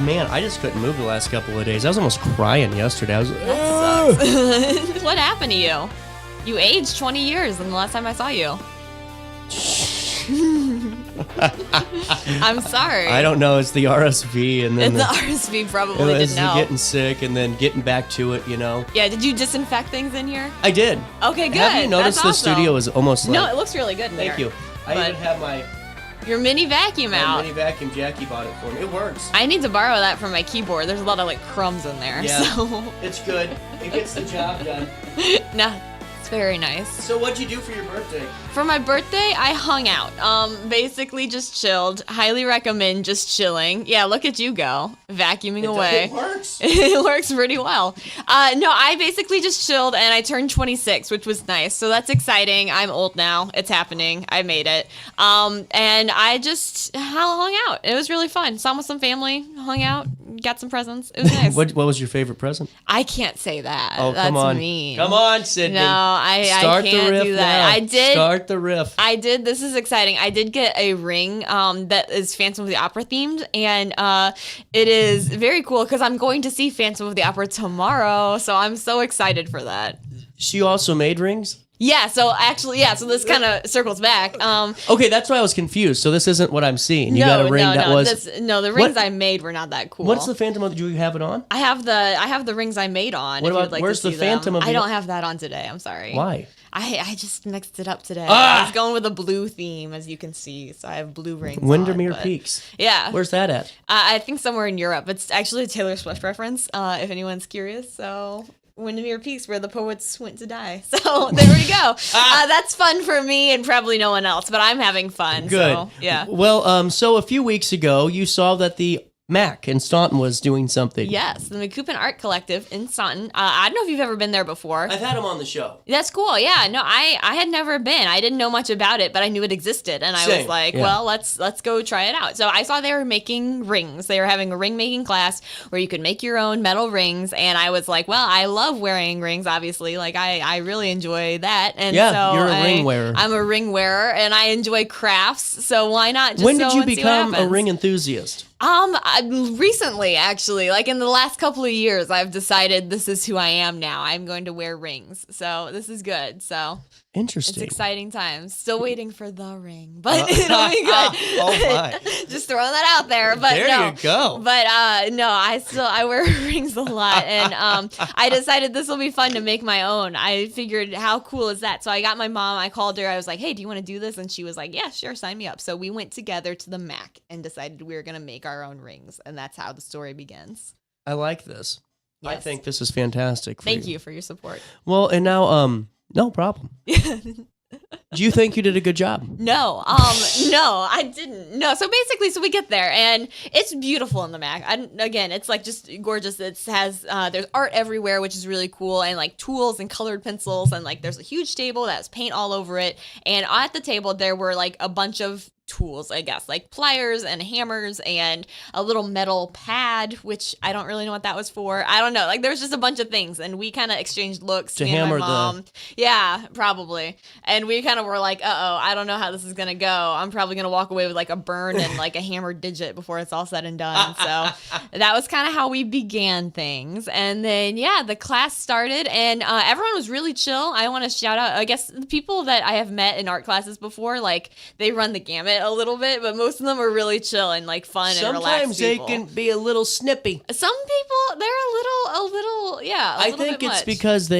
man, I just couldn't move the last couple of days. I was almost crying yesterday. I was That sucks. What happened to you? You aged 20 years in the last time I saw you. I'm sorry. I don't know. It's the RSV, and then It's the RSV probably it was didn't know. getting sick, and then getting back to it. Yeah, did you disinfect things in here? I did. Okay, good. Have you noticed That's the awesome. studio is almost like? No, it looks really good in Thank here. you. I But even have my your mini vacuum out. mini vacuum. Jackie bought it for me. It works. I need to borrow that for my keyboard. There's a lot of crumbs in there. Yeah, So it's good. It gets the job done. nah, it's very nice. So what'd you do for your birthday? For my birthday, I hung out. Basically just chilled. Highly recommend just chilling. Yeah, look at you go. Vacuuming away. It works. It works pretty well. No, I basically just chilled and I turned 26, which was nice. So that's exciting. I'm old now. It's happening. I made it. And I just hung out. It was really fun. Saw with some family, hung out, got some presents. It was nice. What was your favorite present? I can't say that. Oh, That's come on. mean. Come on, Sydney. No, I Start can't the riff do that. now. I did. Start the riff. I did. This is exciting. I did get a ring that is Phantom of the Opera themed, and it is very cool because I'm going to see Phantom of the Opera tomorrow, so I'm so excited for that. She also made rings? Yeah, so this kind of circles back. Okay, that's why I was confused. So this isn't what I'm seeing. You got a ring that was... the rings I made were not that cool. What's the Phantom of... Do you have it on? I have the rings I made on. What if about- you'd like where's to the see Phantom them. of the- I don't have that on today. I'm sorry. Why? I just mixed it up today. Ah! I was going with a blue theme, as you can see, so I have blue rings Windermere on, but- Peaks. Yeah. Where's that at? I think somewhere in Europe. It's actually a Taylor Swift reference, if anyone's curious. So Windermere Peaks, where the poets went to die. So there we go. That's fun for me and probably no one else, but I'm having fun. Good. So, yeah. Well, so a few weeks ago, you saw that the Mac in Staunton was doing something. Yes, the McCoupin Art Collective in Staunton. I don't know if you've ever been there before. I've had him on the show. That's cool. Yeah, no, I had never been. I didn't know much about it, but I knew it existed, and I was like, yeah. well, let's go try it out. So I saw they were making rings. They were having a ring making class where you could make your own metal rings, and I was like, well, I love wearing rings. Obviously, like I really enjoy that. And Yeah, so you're a ring wearer. I'm a ring wearer, and I enjoy crafts. So why not just When did go you and see what become a happens? ring enthusiast? Recently, actually, like in the last couple of years, I've decided this is who I am now. I'm going to wear rings. So this is good. So Interesting. it's exciting times. Still waiting for the ring, but it'll be good. Oh my. Just throwing that out there. But There no. you go. But no, I wear rings a lot, and I decided this will be fun to make my own. I figured, how cool is that? So I got my mom. I called her. I was like, hey, do you want to do this? And she was like, yeah, sure, sign me up. So we went together to the MAC and decided we were going to make our own rings, and that's how the story begins. I like this. I Yes. think this is fantastic. Thank you for your support. Well, and now, no problem. Do you think you did a good job? No, no, I didn't. No, so basically, we get there, and it's beautiful in the MAC. Again, it's like just gorgeous. It has there's art everywhere, which is really cool, and like tools and colored pencils, and like there's a huge table that has paint all over it. And at the table, there were like a bunch of tools, I guess, like pliers and hammers and a little metal pad, which I don't really know what that was for. I don't know. Like there was just a bunch of things, and we kind of exchanged looks. To me and hammer my mom. Yeah, probably. And we kind of were like, uh-oh, I don't know how this is gonna go. I'm probably gonna walk away with like a burn and like a hammered digit before it's all said and done. So that was kind of how we began things. And then yeah, the class started, and everyone was really chill. I want to shout out, I guess, the people that I have met in art classes before, like they run the gamut a little bit, but most of them are really chill and like fun and relaxed. Sometimes they people. can be a little snippy. Some people, they're a little, yeah. I think it's because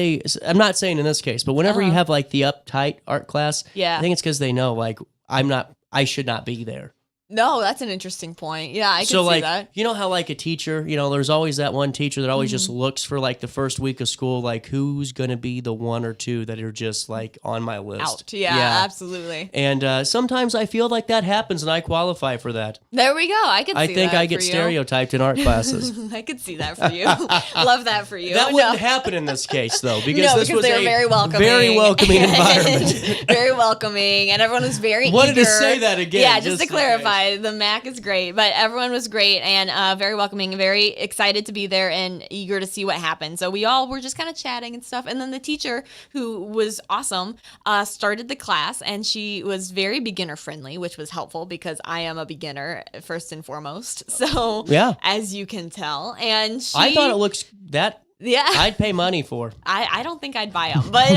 I'm not saying in this case, but whenever you have like the uptight art class, Yeah. I think it's because they know like I should not be there. No, that's an interesting point. Yeah, I can So see like, that. you know how like a teacher, there's always that one teacher that always just looks for like the first week of school, like who's going to be the one or two that are just like on my list. Out. Yeah, absolutely. And sometimes I feel like that happens and I qualify for that. There we go. I can see I that think I get for you. stereotyped in art classes. I could see that for you. Love that for you. That wouldn't happen in this case though, because no, this because was they were a very welcoming. very welcoming environment. Very welcoming, and everyone was very Wanted to eager. say that again, Yeah, just just to in clarify, the MAC is great, but everyone was great and very welcoming, very excited to be there and eager to see what happened. So we all were just kind of chatting and stuff, and then the teacher, who was awesome, started the class, and she was very beginner friendly, which was helpful because I am a beginner first and foremost. So Yeah. as you can tell, and I thought it looks that. Yeah. I'd pay money for. I don't think I'd buy them, but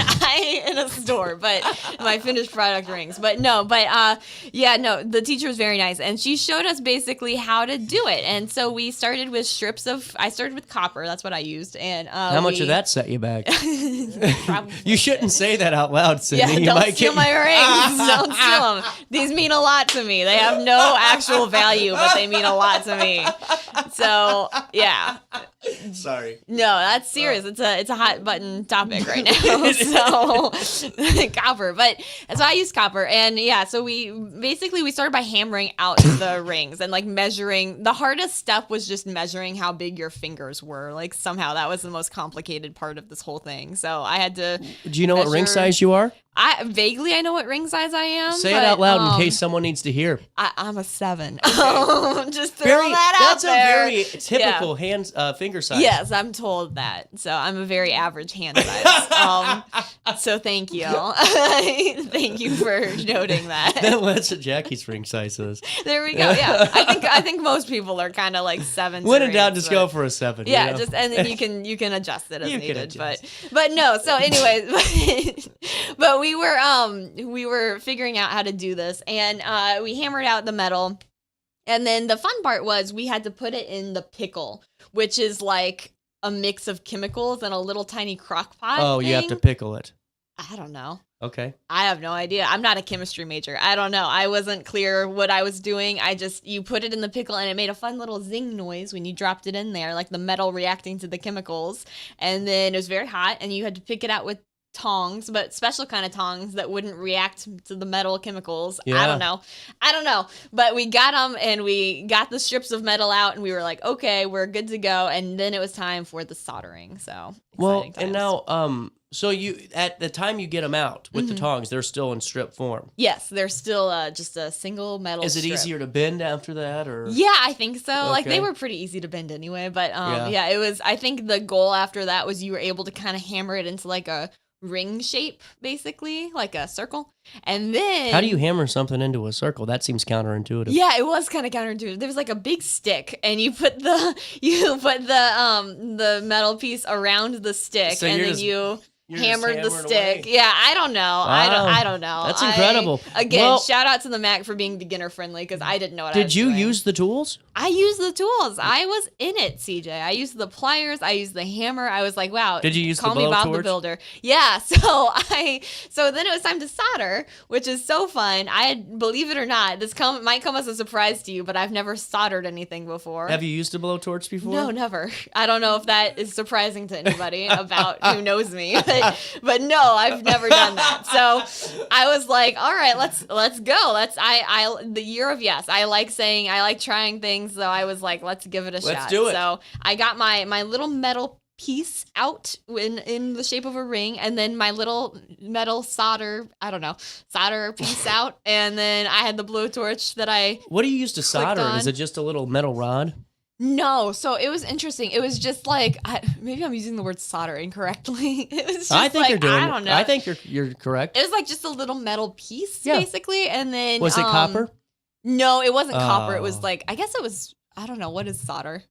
in a store, but my finished product rings. But no, the teacher was very nice, and she showed us basically how to do it. And so we started with I started with copper. That's what I used. And How much did that set you back? Probably. You shouldn't say that out loud, Sydney. Yeah, You don't might steal get- my rings. Don't steal them. These mean a lot to me. They have no actual value, but they mean a lot to me. So yeah. Sorry. No, that's serious. It's a hot button topic right now. So copper, but so I use copper, and yeah. So we started by hammering out the rings and like measuring. The hardest step was just measuring how big your fingers were. Like somehow that was the most complicated part of this whole thing. So I had to. Do you know what ring size you are? I know what ring size I am. Say it out loud in case someone needs to hear. I'm a 7. Just throwing that out That's there. a very typical finger size. Yes, I'm told that. So I'm a very average hand size. So thank you. Thank you for noting that. That's what Jackie's ring size is. There we go. Yeah, I think most people are kind of like 7s. When or in doubt, 8s, just but- go for a 7. Yeah, you know? just and then you can adjust it as You can needed. adjust. But no. So anyways, but we were figuring out how to do this, and we hammered out the metal. And then the fun part was we had to put it in the pickle, which is like a mix of chemicals and a little tiny crock pot. Oh, you have to thing. pickle it. I don't know. Okay. I have no idea. I'm not a chemistry major. I don't know. I wasn't clear what I was doing. You put it in the pickle and it made a fun little zing noise when you dropped it in there, like the metal reacting to the chemicals. And then it was very hot, and you had to pick it out with tongs, but special kind of tongs that wouldn't react to the metal chemicals. Yeah. I don't know. But we got them, and we got the strips of metal out, and we were like, okay, we're good to go. And then it was time for the soldering. So Well, and now, so you at the time you get them out with the tongs, they're still in strip form. yes, they're still just a single metal Is it strip. easier to bend after that, or? Yeah, I think so. Like they Okay. were pretty easy to bend anyway, but Yeah. yeah, it was. I think the goal after that was you were able to kind of hammer it into like a ring shape, basically, like a circle. And then How do you hammer something into a circle? That seems counterintuitive. Yeah, it was kind of counterintuitive. There was like a big stick, and you put the metal piece around the stick, So and you're then just- you you're hammered the just stick. hammering away. Yeah, I don't know. I don't know. That's incredible. Again, Well- shout out to the Mac for being beginner friendly because I didn't know what I was Did you doing. use the tools? I used the tools. I was in it, CJ. I used the pliers. I used the hammer. I was like, wow. Did you use call the me Bob blowtorch? the Builder? Yeah. So then it was time to solder, which is so fun. Believe it or not, this might come as a surprise to you, but I've never soldered anything before. Have you used a blowtorch before? No, never. I don't know if that is surprising to anybody about who knows me, but no, I've never done that. So I was like, all right, let's go. The year of yes. I like trying things, so I was like, let's give it a shot. Let's do it. So I got my little metal piece out in the shape of a ring, and then my little metal solder piece out, and then I had the blowtorch that I What do you use to solder? on. Is it just a little metal rod? No, so it was interesting. It was just like maybe I'm using the word solder incorrectly. It was just I think like, you're doing. I don't know. I think you're correct. It was like just a little metal piece, Yeah. basically, and then Was it copper? No, it wasn't copper. It was Oh. like I guess it was. I don't know what is solder.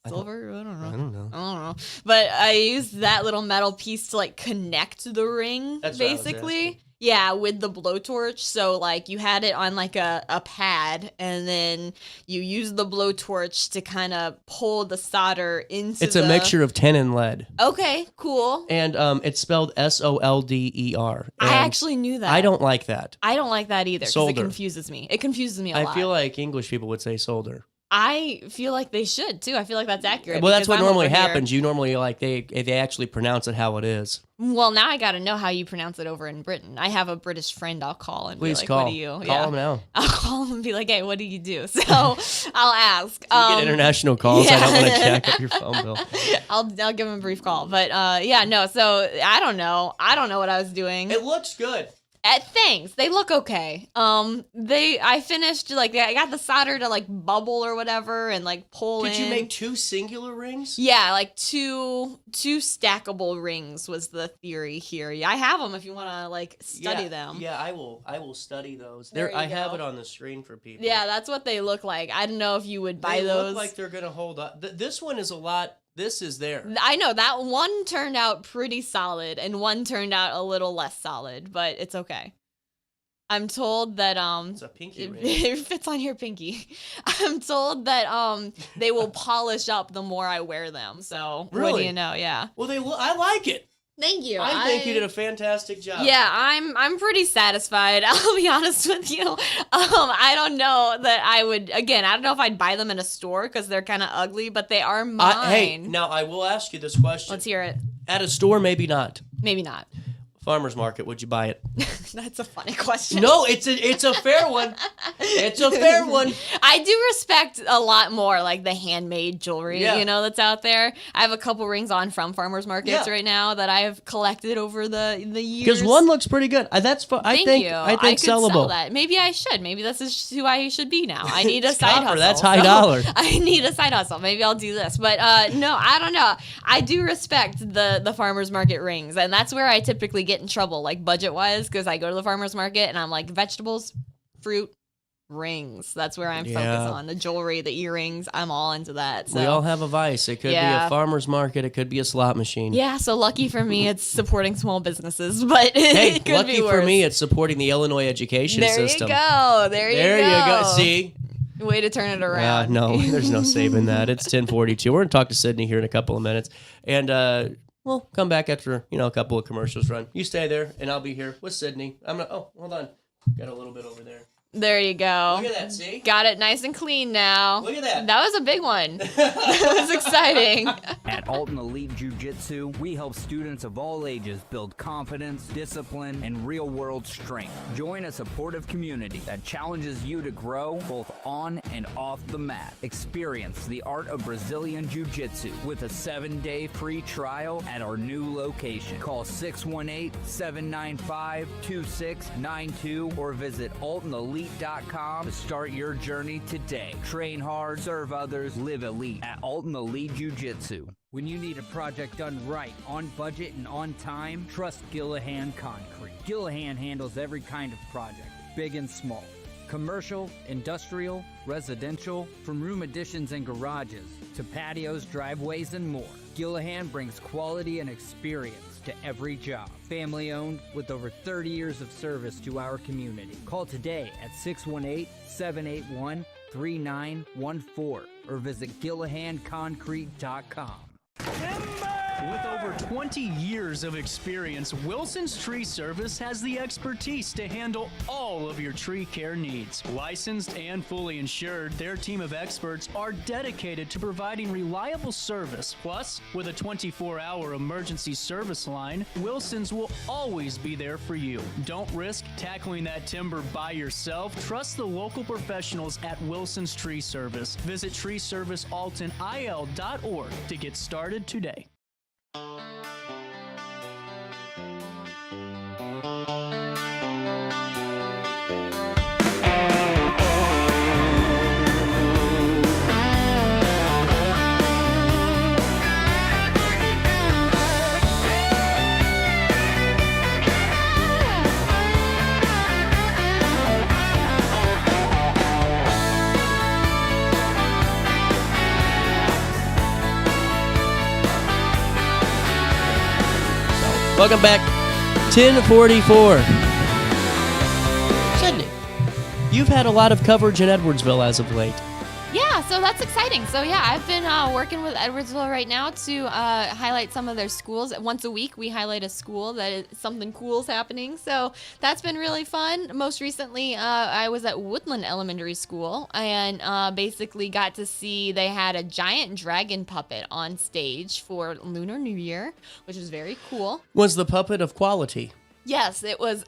I don't- Silver? I don't know. I don't know. I don't know. But I used that little metal piece to like connect the ring, That's what I was basically. asking. Yeah, with the blowtorch. So like you had it on like a pad, and then you use the blowtorch to kind of pull the solder into It's a mixture of tin and lead, Okay, cool. and it's spelled SOLDER. I And actually knew that. I don't like that. I don't like that either because it Solder. confuses me. It confuses me a I lot. feel like English people would say solder. I feel like they should too. I feel like that's accurate. Well, that's because what I'm normally over here- happens. You normally they actually pronounce it how it is. Well, now I got to know how you pronounce it over in Britain. I have a British friend I'll call and Please be like, call. what do you? Call him now. I'll call him and be like, hey, what do you do? So I'll ask. You get international calls. I don't want to yeah. jack up your phone bill. I'll give him a brief call. But yeah, no. So I don't know. I don't know what I was doing. It looks good. Thanks. They look okay. I finished I got the solder to like bubble or whatever and like pull in. Did you make two singular rings? Yeah, like two stackable rings was the theory here. Yeah, I have them if you want to like study them. Yeah, I will study those. There you I have go. it on the screen for people. Yeah, that's what they look like. I don't know if you would buy they those. look like they're gonna hold up. This one is a lot. This is there. I know that one turned out pretty solid and one turned out a little less solid, but it's okay. I'm told that It's a pinky ring. it fits on your pinky. I'm told that they will polish up the more I wear them. So what do Really? you know? Yeah. Well, I like it. Thank you. I think you did a fantastic job. Yeah, I'm pretty satisfied. I'll be honest with you. I don't know that I would. Again, I don't know if I'd buy them in a store because they're kind of ugly, but they are mine. Hey, now I will ask you this question. Let's hear it. At a store, maybe not. Maybe not. Farmer's market, would you buy it? That's a funny question. No, it's a fair one. It's a fair one. I do respect a lot more like the handmade jewelry, Yeah. that's out there. I have a couple rings on from farmers markets Yeah. right now that I have collected over the years. Because one looks pretty good. That's fun. I Thank think you. I think could sell sellable. that. Maybe I should. Maybe this is who I should be now. I need a It's side copper. hustle. That's high dollar. I need a side hustle. Maybe I'll do this. But no, I don't know. I do respect the farmers market rings, and that's where I typically get in trouble, like budget wise, because I go to the farmers market and I'm like vegetables, fruit, rings. That's where I'm focused on the jewelry, the earrings. I'm all into that. So. We all have a vice. It could be Yeah. a farmer's market. It could be a slot machine. Yeah, so lucky for me, it's supporting small businesses, but Hey, it could lucky be worse. for me, it's supporting the Illinois education there system. you go. There you go. See? Way to turn it around. No, there's no saving that. It's 10:42. We're going to talk to Sydney here in a couple of minutes. And we'll come back after, a couple of commercials run. You stay there, and I'll be here with Sydney. Hold on. Got a little bit over there. There you go. Look at that, see? Got it nice and clean now. Look at that. That was a big one. That was exciting. At Alton Elite Jiu-Jitsu, we help students of all ages build confidence, discipline, and real-world strength. Join a supportive community that challenges you to grow both on and off the mat. Experience the art of Brazilian Jiu-Jitsu with a 7-day free trial at our new location. Call 618-795-2692 or visit altonelite.com AltonElite.com to start your journey today. Train hard, serve others, live elite at Alton Elite Jiu-Jitsu. When you need a project done right, on budget and on time, trust Gillahan Concrete. Gillahan handles every kind of project, big and small. Commercial, industrial, residential, from room additions and garages to patios, driveways, and more. Gillahan brings quality and experience to every job. Family owned with over 30 years of service to our community. Call today at 618-781-3914 or visit GillahanConcrete.com. With over 20 years of experience, Wilson's Tree Service has the expertise to handle all of your tree care needs. Licensed and fully insured, their team of experts are dedicated to providing reliable service. Plus, with a 24-hour emergency service line, Wilson's will always be there for you. Don't risk tackling that timber by yourself. Trust the local professionals at Wilson's Tree Service. Visit treeservicealtonil.org to get started today. Welcome back. 10:44. Sydney, you've had a lot of coverage in Edwardsville as of late. Yeah, so that's exciting. So yeah, I've been working with Edwardsville right now to highlight some of their schools. Once a week, we highlight a school that is, something cool is happening. So that's been really fun. Most recently, I was at Woodland Elementary School and basically got to see they had a giant dragon puppet on stage for Lunar New Year, which was very cool. Was the puppet of quality? Yes, it was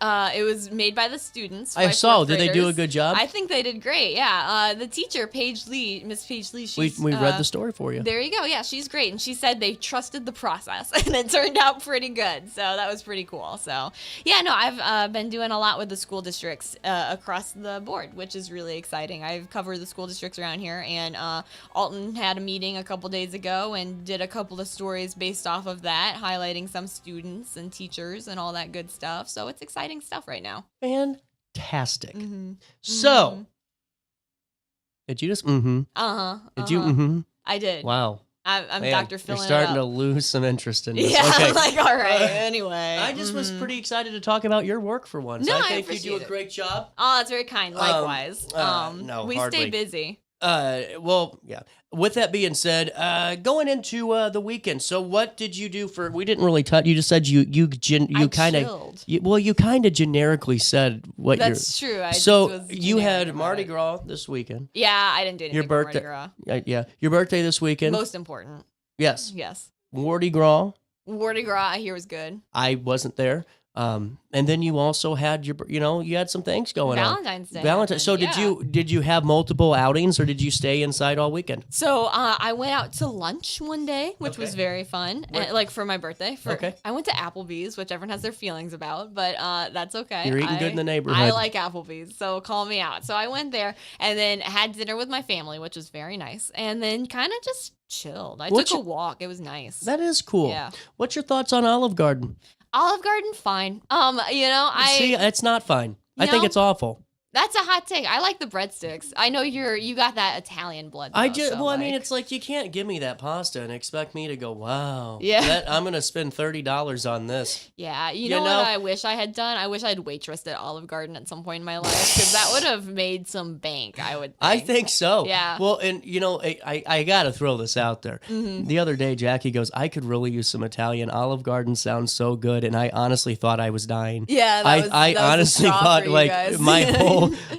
made by the students. I saw. Did they do a good job? I think they did great. Yeah. The teacher, Paige Lee, Miss Paige Lee, we read the story for you. There you go. Yeah, she's great. And she said they trusted the process and it turned out pretty good. So that was pretty cool. So yeah, no, I've been doing a lot with the school districts across the board, which is really exciting. I've covered the school districts around here, and Alton had a meeting a couple days ago and did a couple of stories based off of that, highlighting some students and teachers and all that good stuff. So it's exciting stuff right now. Fantastic. Mm-hmm. So, did you just Did you I did. Wow. I'm Dr. Filling You're starting it to up. lose some interest in this. Yeah, okay. I'm like, all right, anyway. I just was pretty excited to talk about your work for once. No, I think you do a it. great job. Oh, that's very kind. Likewise. No, we hardly. stay busy. Well, yeah. With that being said, going into the weekend. So, what did you do for? We didn't really touch. You just said you kind of. You kind of generically said what. That's true. You had Mardi Gras this weekend. Yeah, I didn't do anything. Your birthday. For Mardi Gras. Yeah, your birthday this weekend. Most important. Yes. Yes. Mardi Gras. Mardi Gras, I hear was good. I wasn't there. And then you also had you had some things going Valentine's on. Day. Valentine's. So did you have multiple outings, or did you stay inside all weekend? So I went out to lunch one day, which was very fun, and, for my birthday. I went to Applebee's, which everyone has their feelings about, but that's okay. You're eating good in the neighborhood. I like Applebee's, so call me out. So I went there and then had dinner with my family, which was very nice, and then kind of just chilled. I took a walk. It was nice. That is cool. Yeah. What's your thoughts on Olive Garden? Olive Garden, fine. See, it's not fine. I think it's awful. That's a hot take. I like the breadsticks. I know you got that Italian blood. Though, I mean, it's like you can't give me that pasta and expect me to go, wow. Yeah. I'm gonna spend $30 on this. Yeah, you know what I wish I had done? I wish I'd waitressed at Olive Garden at some point in my life, because that would have made some bank. I would. I think so. Yeah. Well, and I gotta throw this out there. Mm-hmm. The other day, Jackie goes, I could really use some Italian. Olive Garden sounds so good, and I honestly thought I was dying. Yeah. I honestly thought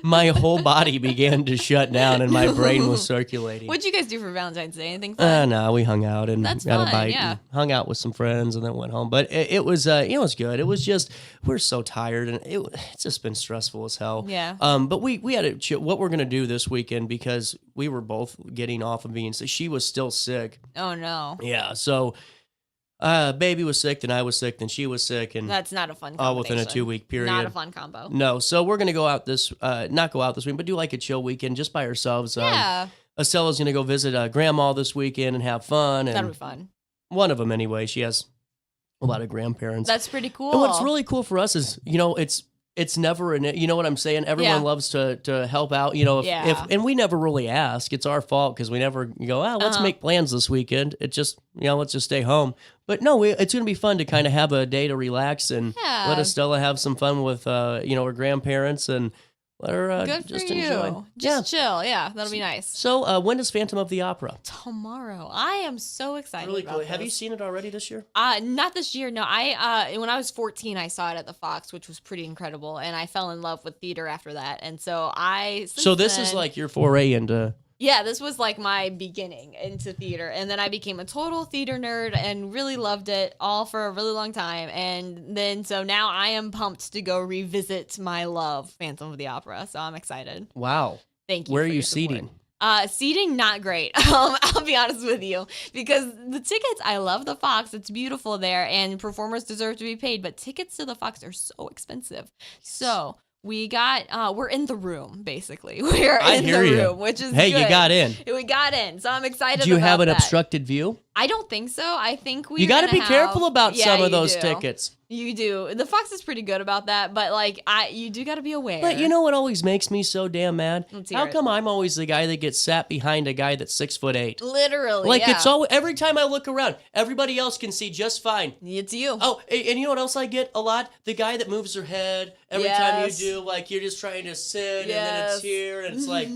my whole body began to shut down and my brain was circulating. What'd you guys do for Valentine's Day? Anything fun? No, we hung out and That's got fun, a bite yeah. and hung out with some friends and then went home. But it was good. It was just, we're so tired and it's just been stressful as hell. Yeah. But we had what we're going to do this weekend, because we were both getting off of being sick. She was still sick. Oh, no. Yeah. So Baby was sick, then I was sick, then she was sick, and That's not a fun all within a combination. 2-week period. Not a fun combo. No, so we're gonna go out not go out this week, but do like a chill weekend just by ourselves. Yeah. Estella's gonna go visit grandma this weekend and have fun. And That'll be fun. one of them anyway. She has a lot of grandparents. That's pretty cool. And what's really cool for us is, it's never you know what I'm saying? Everyone loves to help out, if and we never really ask. It's our fault because we never go, let's make plans this weekend. It just, let's just stay home. But no, it's going to be fun to kind of have a day to relax and let Estella have some fun with, her grandparents and let her Good just for you. enjoy. Just chill. Yeah, that'll be nice. So when is Phantom of the Opera? Tomorrow. I am so excited. Really about cool. this. Have you seen it already this year? Not this year. No, I when I was 14, I saw it at the Fox, which was pretty incredible, and I fell in love with theater after that. And so this is like your foray into. Yeah, this was like my beginning into theater. And then I became a total theater nerd and really loved it all for a really long time. And then so now I am pumped to go revisit my love, Phantom of the Opera. So I'm excited. Wow. Thank you. Where for are you your support. seating? Seating, not great. I'll be honest with you, because the tickets, I love the Fox. It's beautiful there and performers deserve to be paid, but tickets to the Fox are so expensive. So we're in the room, basically. We're in the room, which is Hey, good. you got in. We got in, so I'm excited. Do you about have an that. obstructed view? I don't think so. I think we. You got to be careful about some of those tickets. You do. The Fox is pretty good about that, but you do got to be aware. But you know what always makes me so damn mad? Let's hear How it. come I'm always the guy that gets sat behind a guy that's 6'8"? Literally, It's all every time I look around, everybody else can see just fine. It's you. Oh, and you know what else I get a lot? The guy that moves their head every time you do, like you're just trying to sit and then it's here and it's like,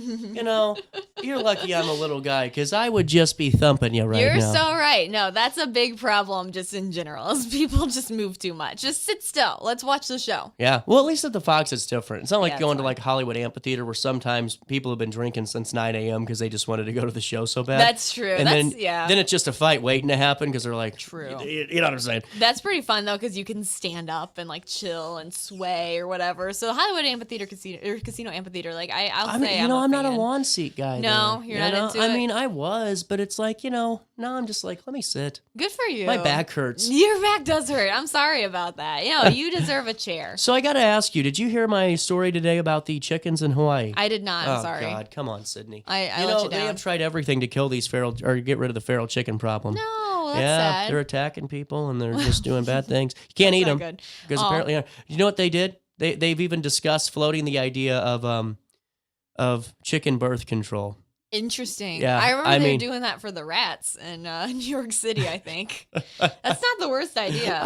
you're lucky I'm a little guy because I would just be thumping you right now. You're so right. No, that's a big problem just in general. Is people just move too much. Just sit still. Let's watch the show. Yeah. Well, at least at the Fox, it's different. It's not like Yeah, going it's to like Hollywood Amphitheater where sometimes people have been drinking since 9 a.m. because they just wanted to go to the show so bad. That's true. And then it's just a fight waiting to happen because they're like, True. You know what I'm saying? That's pretty fun though, because you can stand up and chill and sway or whatever. So Hollywood Amphitheater, Casino Amphitheater, I'm not a lawn seat guy. No, there, you're not into it? I mean, I was, but it's like, now I'm just like, let me sit. Good for you. My back hurts. Your back does hurt. I'm sorry about that. You deserve a chair. So I got to ask you, did you hear my story today about the chickens in Hawaii? I did not. I'm oh, sorry. God, come on, Sydney. I let you down. They have tried everything to kill these get rid of the feral chicken problem. No, that's yeah, sad. They're attacking people and they're just doing bad things. You can't eat them because apparently, you know what they did? They've even discussed floating the idea of chicken birth control. Interesting. Yeah, I remember they were doing that for the rats in New York City, I think. That's not the worst idea.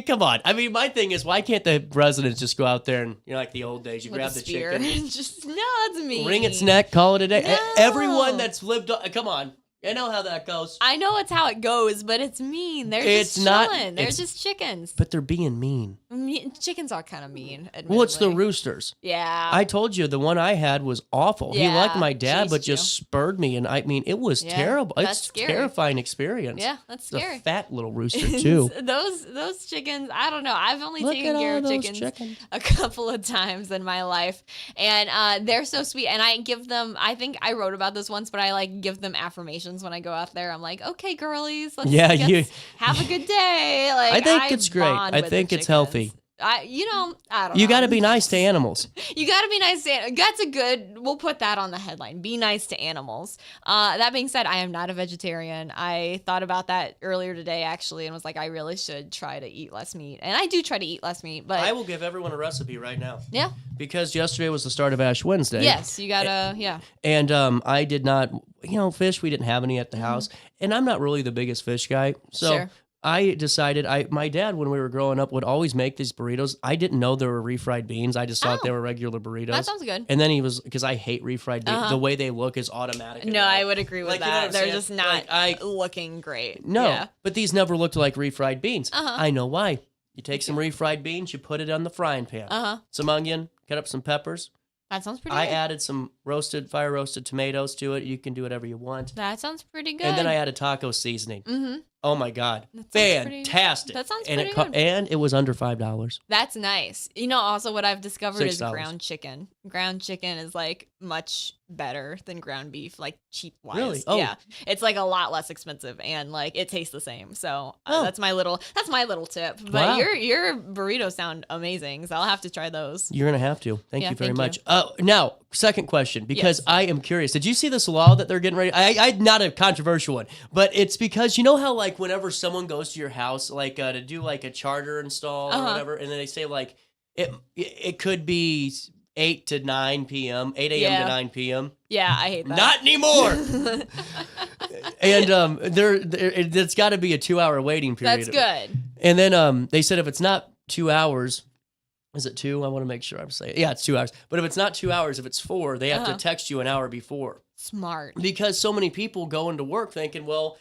Come on. My thing is, why can't the residents just go out there and, like the old days, you With grab a the spear. chicken. No, that's mean. Wring its neck, call it a day. No. Everyone that's lived, come on. I know how that goes. I know it's how it goes, but it's mean. They're It's just not- chilling. They're it's- just chickens. But they're being mean. Chickens are kind of mean. Well, it's the admittedly. roosters. Yeah. I told you the one I had was awful. He Yeah, liked my dad, but chased you. just spurred me, and it was Yeah, terrible. that's It's scary. a terrifying experience. Yeah, that's It's scary. a fat little rooster too. those chickens, I don't know. I've only Look taken at care all of those chickens a couple of times in my life, and they're so sweet. And I give them. I think I wrote about this once, but I give them affirmations when I go out there. I'm like, okay, girlies, let's have a good day. I think it's great. bond I with think the it's chickens. healthy. I don't know. You got to be nice to animals. You got to be nice to That's a good, we'll put that on the headline. Be nice to animals. That being said, I am not a vegetarian. I thought about that earlier today, actually, and was like, I really should try to eat less meat. And I do try to eat less meat, but. I will give everyone a recipe right now. Yeah. Because yesterday was the start of Ash Wednesday. Yes, you got to, yeah. And I did not, fish, we didn't have any at the house. And I'm not really the biggest fish guy. So. Sure. I decided, my dad, when we were growing up, would always make these burritos. I didn't know they were refried beans. I just thought they were regular burritos. That sounds good. And then because I hate refried beans. The way they look is automatic. No, I would agree with you know what that. I'm They're saying? just not looking great. No, Yeah. but these never looked like refried beans. I know why. You take some refried beans, you put it on the frying pan. Some onion, cut up some peppers. That sounds pretty I good. added some fire roasted tomatoes to it. You can do whatever you want. That sounds pretty good. And then I added taco seasoning. Oh my God, That sounds fantastic! That sounds and pretty good. And it was under $5. That's nice. You know, also what I've discovered is $6. ground chicken. Ground chicken is like much better than ground beef, like cheap wise. Really? Oh. Yeah, it's like a lot less expensive and like it tastes the same. So that's my little tip. But Wow. your burritos sound amazing, so I'll have to try those. You're gonna have to. Thank Yeah, you very thank much. Now, second question, because Yes. I am curious. Did you see this law that they're getting ready? I not a controversial one, but it's because you know how like whenever someone goes to your house, like to do like a charter install or whatever, and then they say like it could be 8 to 9 p.m., 8 a.m. to 9 p.m. Yeah, I hate that. Not anymore. And there's got to be a 2-hour waiting period. That's good. And then they said if it's not 2 hours, is it 2? I want to make sure I'm saying. Yeah, it's 2 hours. But if it's not 2 hours, if it's 4, they have to text you an hour before. Smart. Because so many people go into work thinking, well,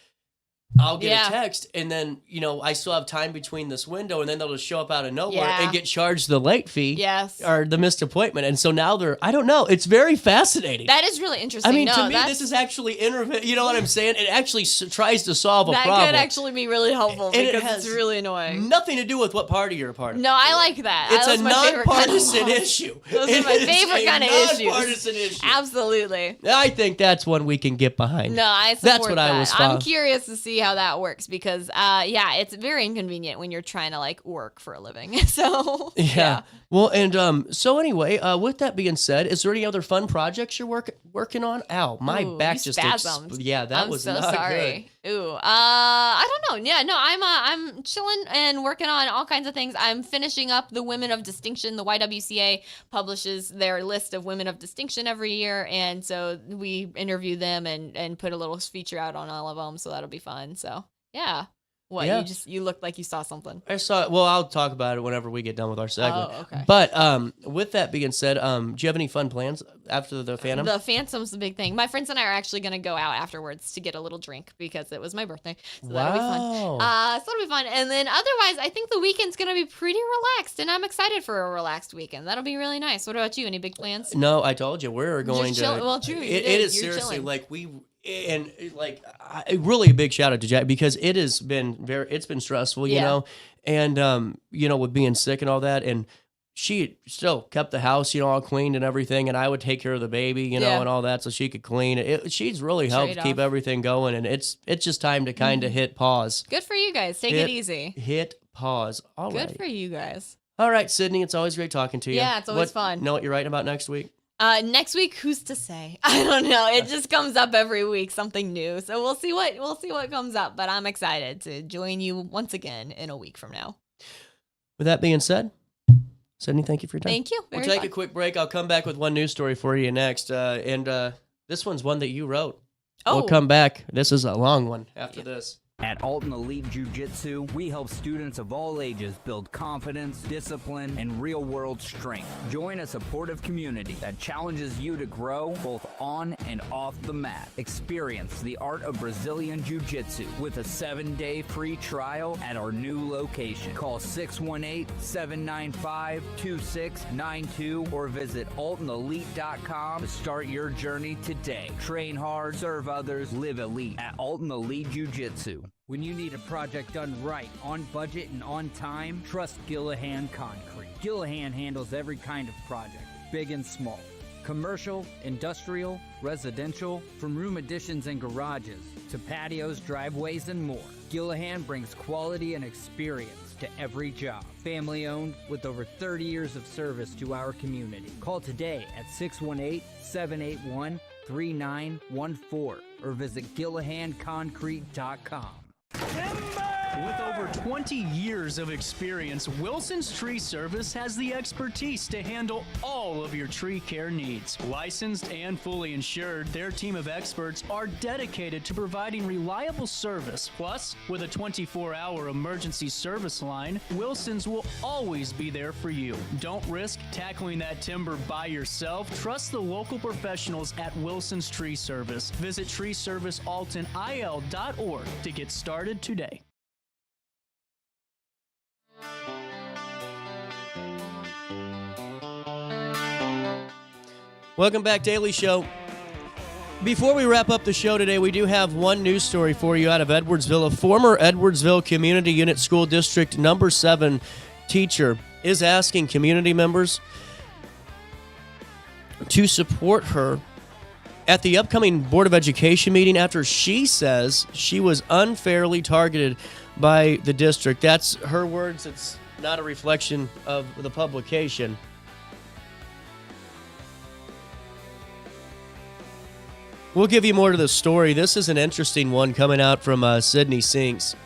I'll get a text, and then, I still have time between this window, and then they'll just show up out of nowhere and get charged the late fee or the missed appointment. And so now I don't know. It's very fascinating. That is really interesting. I mean, to me, this is actually you know what I'm saying? It actually tries to solve a problem. That could actually be really helpful And it because has it's really annoying. nothing to do with what party you're a part of. No, I like that. It's Those a are my favorite kind of nonpartisan laws. issue. Those are my favorite kind of issues. Nonpartisan issue. Absolutely. I think that's one we can get behind. No, I support That's what that. I was I'm curious to see how that works because, it's very inconvenient when you're trying to like work for a living. So Yeah. Well, and so anyway, with that being said, is there any other fun projects you're working on? Ow, my back you just spasmed. yeah, that I'm was so not sorry. good. Ooh, I don't know. Yeah, no, I'm chilling and working on all kinds of things. I'm finishing up the Women of Distinction. The YWCA publishes their list of Women of Distinction every year, and so we interview them and put a little feature out on all of them. So that'll be fun. So yeah. What, Yeah. you looked like you saw something. I saw. Well, I'll talk about it whenever we get done with our segment. Oh, okay. But with that being said, do you have any fun plans after the Phantom? The Phantom's the big thing. My friends and I are actually going to go out afterwards to get a little drink because it was my birthday. So that'll be fun. So that'll be fun. And then otherwise, I think the weekend's going to be pretty relaxed, and I'm excited for a relaxed weekend. That'll be really nice. What about you? Any big plans? No, I told you we're going Just to. chill. Well, true. It is You're seriously chilling. like really a big shout out to Jack because it has been it's been stressful, you know, and with being sick and all that, and she still kept the house, all cleaned and everything, and I would take care of the baby, and all that, so she could clean. She's really helped keep everything going, and it's just time to kind of hit pause. Good for you guys. Take it easy. Hit pause. All right. Good for you guys. All right, Sydney, it's always great talking to you. Yeah, it's always fun. Know what you're writing about next week? Next week, who's to say? I don't know. It just comes up every week, something new. So we'll see what comes up. But I'm excited to join you once again in a week from now. With that being said, Sydney, thank you for your time. Thank you. We'll take a quick break. I'll come back with one news story for you next. And this one's one that you wrote. We'll come back. This is a long one after this. At Alton Elite Jiu-Jitsu, we help students of all ages build confidence, discipline, and real-world strength. Join a supportive community that challenges you to grow both on and off the mat. Experience the art of Brazilian Jiu-Jitsu with a 7-day free trial at our new location. Call 618-795-2692 or visit altonelite.com to start your journey today. Train hard, serve others, live elite at Alton Elite Jiu-Jitsu. When you need a project done right, on budget and on time, trust Gillahan Concrete. Gillahan handles every kind of project, big and small. Commercial, industrial, residential, from room additions and garages to patios, driveways, and more. Gillahan brings quality and experience to every job. Family owned with over 30 years of service to our community. Call today at 618-781-3914 or visit GillahanConcrete.com. With over 20 years of experience, Wilson's Tree Service has the expertise to handle all of your tree care needs. Licensed and fully insured, their team of experts are dedicated to providing reliable service. Plus, with a 24-hour emergency service line, Wilson's will always be there for you. Don't risk tackling that timber by yourself. Trust the local professionals at Wilson's Tree Service. Visit treeservicealtonil.org to get started today. Welcome back, Daily Show. Before we wrap up the show today, we do have one news story for you out of Edwardsville. A former Edwardsville Community Unit School District number 7 teacher is asking community members to support her at the upcoming Board of Education meeting after she says she was unfairly targeted by the district. That's her words. It's not a reflection of the publication. We'll give you more to the story. This is an interesting one coming out from Sydney Sinks.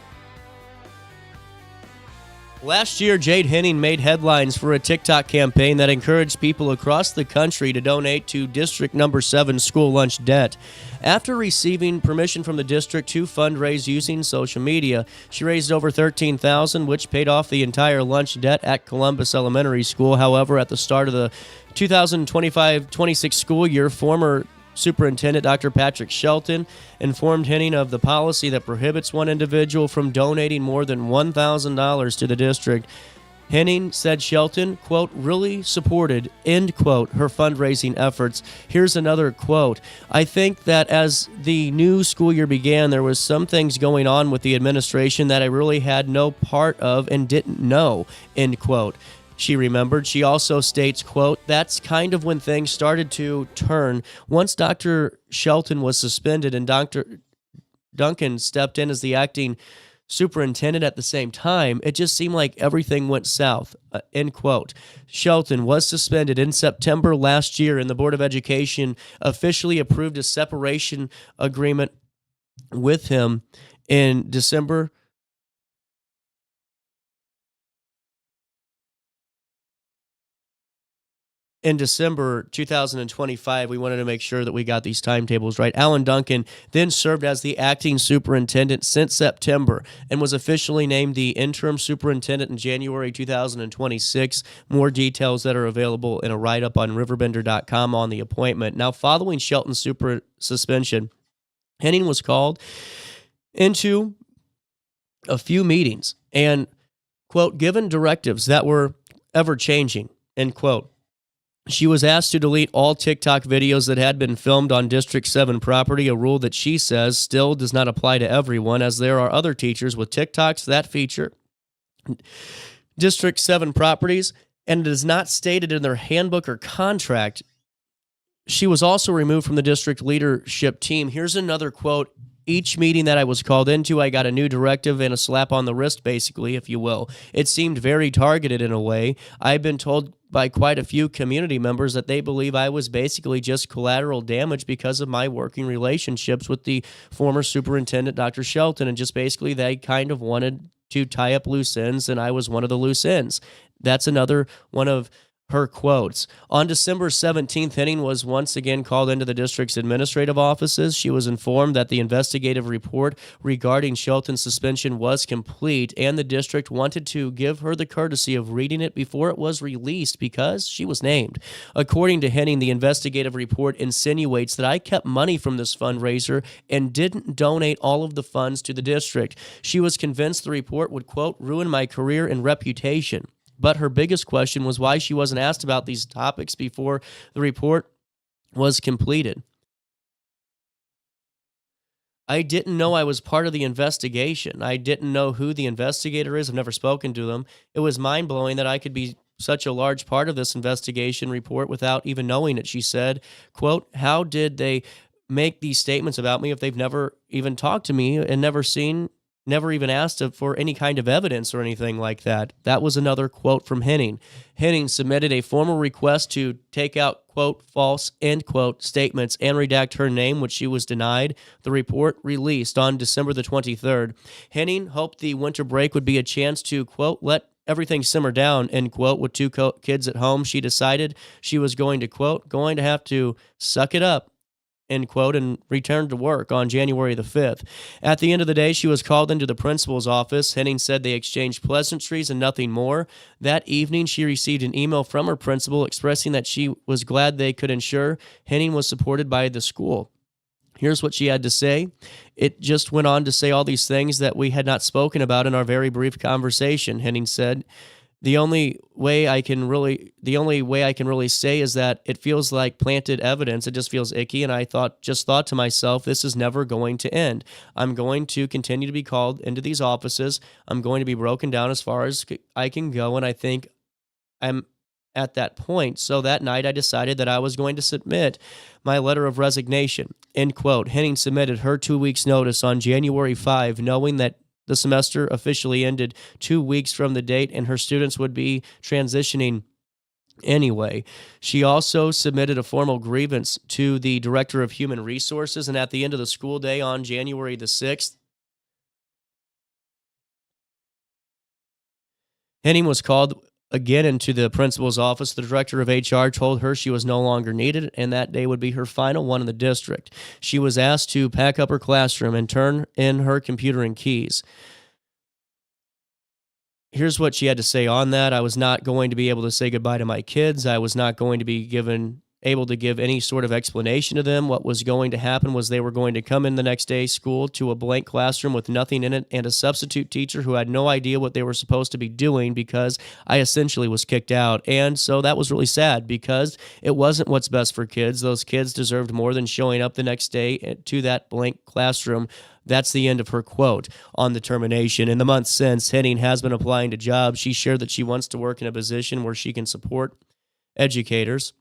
Last year, Jade Henning made headlines for a TikTok campaign that encouraged people across the country to donate to District Number 7 school lunch debt. After receiving permission from the district to fundraise using social media, she raised over $13,000, which paid off the entire lunch debt at Columbus Elementary School. However, at the start of the 2025-26 school year, former Superintendent Dr. Patrick Shelton informed Henning of the policy that prohibits one individual from donating more than $1,000 to the district. Henning said Shelton, quote, really supported, end quote, her fundraising efforts. Here's another quote. I think that as the new school year began, there was some things going on with the administration that I really had no part of and didn't know, end quote. She remembered. She also states, quote, that's kind of when things started to turn. Once Dr. Shelton was suspended and Dr. Duncan stepped in as the acting superintendent at the same time, it just seemed like everything went south, end quote. Shelton was suspended in September last year, and the Board of Education officially approved a separation agreement with him in December. In December 2025, we wanted to make sure that we got these timetables right. Alan Duncan then served as the acting superintendent since September and was officially named the interim superintendent in January 2026. More details that are available in a write-up on RiverBender.com on the appointment. Now, following Shelton's suspension, Henning was called into a few meetings and, quote, given directives that were ever-changing, end quote. She was asked to delete all TikTok videos that had been filmed on District 7 property, a rule that she says still does not apply to everyone, as there are other teachers with TikToks that feature District 7 properties, and it is not stated in their handbook or contract. She was also removed from the district leadership team. Here's another quote. Each meeting that I was called into, I got a new directive and a slap on the wrist, basically, if you will. It seemed very targeted in a way. I've been told by quite a few community members that they believe I was basically just collateral damage because of my working relationships with the former superintendent, Dr. Shelton, and just basically they kind of wanted to tie up loose ends, and I was one of the loose ends. That's another one of her quotes. On December 17th, Henning was once again called into the district's administrative offices. She was informed that the investigative report regarding Shelton's suspension was complete, and the district wanted to give her the courtesy of reading it before it was released because she was named. According to Henning, the investigative report insinuates that I kept money from this fundraiser and didn't donate all of the funds to the district. She was convinced the report would, quote, ruin my career and reputation. But her biggest question was why she wasn't asked about these topics before the report was completed. I didn't know I was part of the investigation. I didn't know who the investigator is. I've never spoken to them. It was mind-blowing that I could be such a large part of this investigation report without even knowing it, she said. Quote, how did they make these statements about me if they've never even talked to me and never even asked for any kind of evidence or anything like that? That was another quote from Henning. Henning submitted a formal request to take out, quote, false, end quote, statements and redact her name, which she was denied. The report released on December the 23rd. Henning hoped the winter break would be a chance to, quote, let everything simmer down, end quote. With two kids at home, she decided she was going to have to suck it up, end quote, and returned to work on January the 5th. At the end of the day, she was called into the principal's office. Henning said they exchanged pleasantries and nothing more. That evening, she received an email from her principal expressing that she was glad they could ensure Henning was supported by the school. Here's what she had to say. It just went on to say all these things that we had not spoken about in our very brief conversation, Henning said. The only way I can really say is that it feels like planted evidence. It just feels icky, and I thought to myself, this is never going to end. I'm going to continue to be called into these offices. I'm going to be broken down as far as I can go, and I think I'm at that point. So that night I decided that I was going to submit my letter of resignation." End quote. Henning submitted her 2 weeks notice on January 5, knowing that the semester officially ended 2 weeks from the date and her students would be transitioning anyway. She also submitted a formal grievance to the Director of Human Resources, and at the end of the school day on January the 6th, Henning was called again into the principal's office. The director of HR told her she was no longer needed, and that day would be her final one in the district. She was asked to pack up her classroom and turn in her computer and keys. Here's what she had to say on that. "I was not going to be able to say goodbye to my kids. I was not going to be able to give any sort of explanation to them. What was going to happen was they were going to come in the next day school to a blank classroom with nothing in it and a substitute teacher who had no idea what they were supposed to be doing because I essentially was kicked out." And so that was really sad because it wasn't what's best for kids. Those kids deserved more than showing up the next day to that blank classroom. That's the end of her quote on the termination. In the months since, Henning has been applying to jobs. She shared that she wants to work in a position where she can support educators.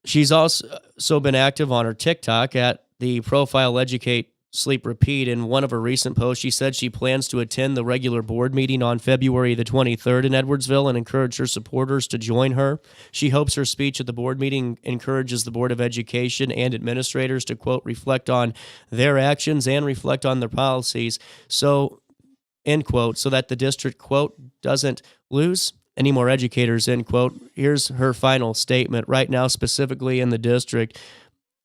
She's also been active on her TikTok at the profile Educate, Sleep, Repeat. In one of her recent posts, she said she plans to attend the regular board meeting on February the 23rd in Edwardsville and encourage her supporters to join her. She hopes her speech at the board meeting encourages the Board of Education and administrators to, quote, reflect on their actions and reflect on their policies. So, end quote, so that the district, quote, doesn't lose any more educators, end quote. Here's her final statement. Right now, specifically in the district,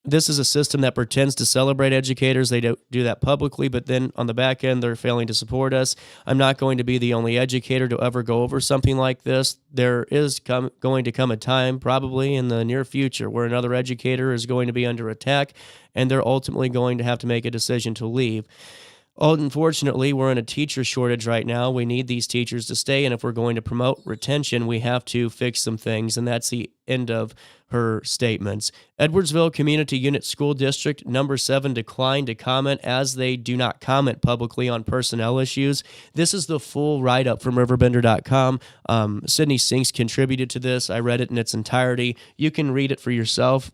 this is a system that pretends to celebrate educators. They do that publicly, but then on the back end, they're failing to support us. I'm not going to be the only educator to ever go over something like this. There is going to come a time, probably in the near future, where another educator is going to be under attack, and they're ultimately going to have to make a decision to leave. Unfortunately, we're in a teacher shortage right now. We need these teachers to stay, and if we're going to promote retention, we have to fix some things, and that's the end of her statements. Edwardsville Community Unit School District number 7 declined to comment as they do not comment publicly on personnel issues. This is the full write-up from RiverBender.com. Sydney Sinks contributed to this. I read it in its entirety. You can read it for yourself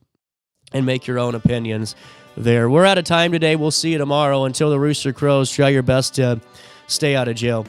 and make your own opinions there. We're out of time today. We'll see you tomorrow. Until the rooster crows, try your best to stay out of jail.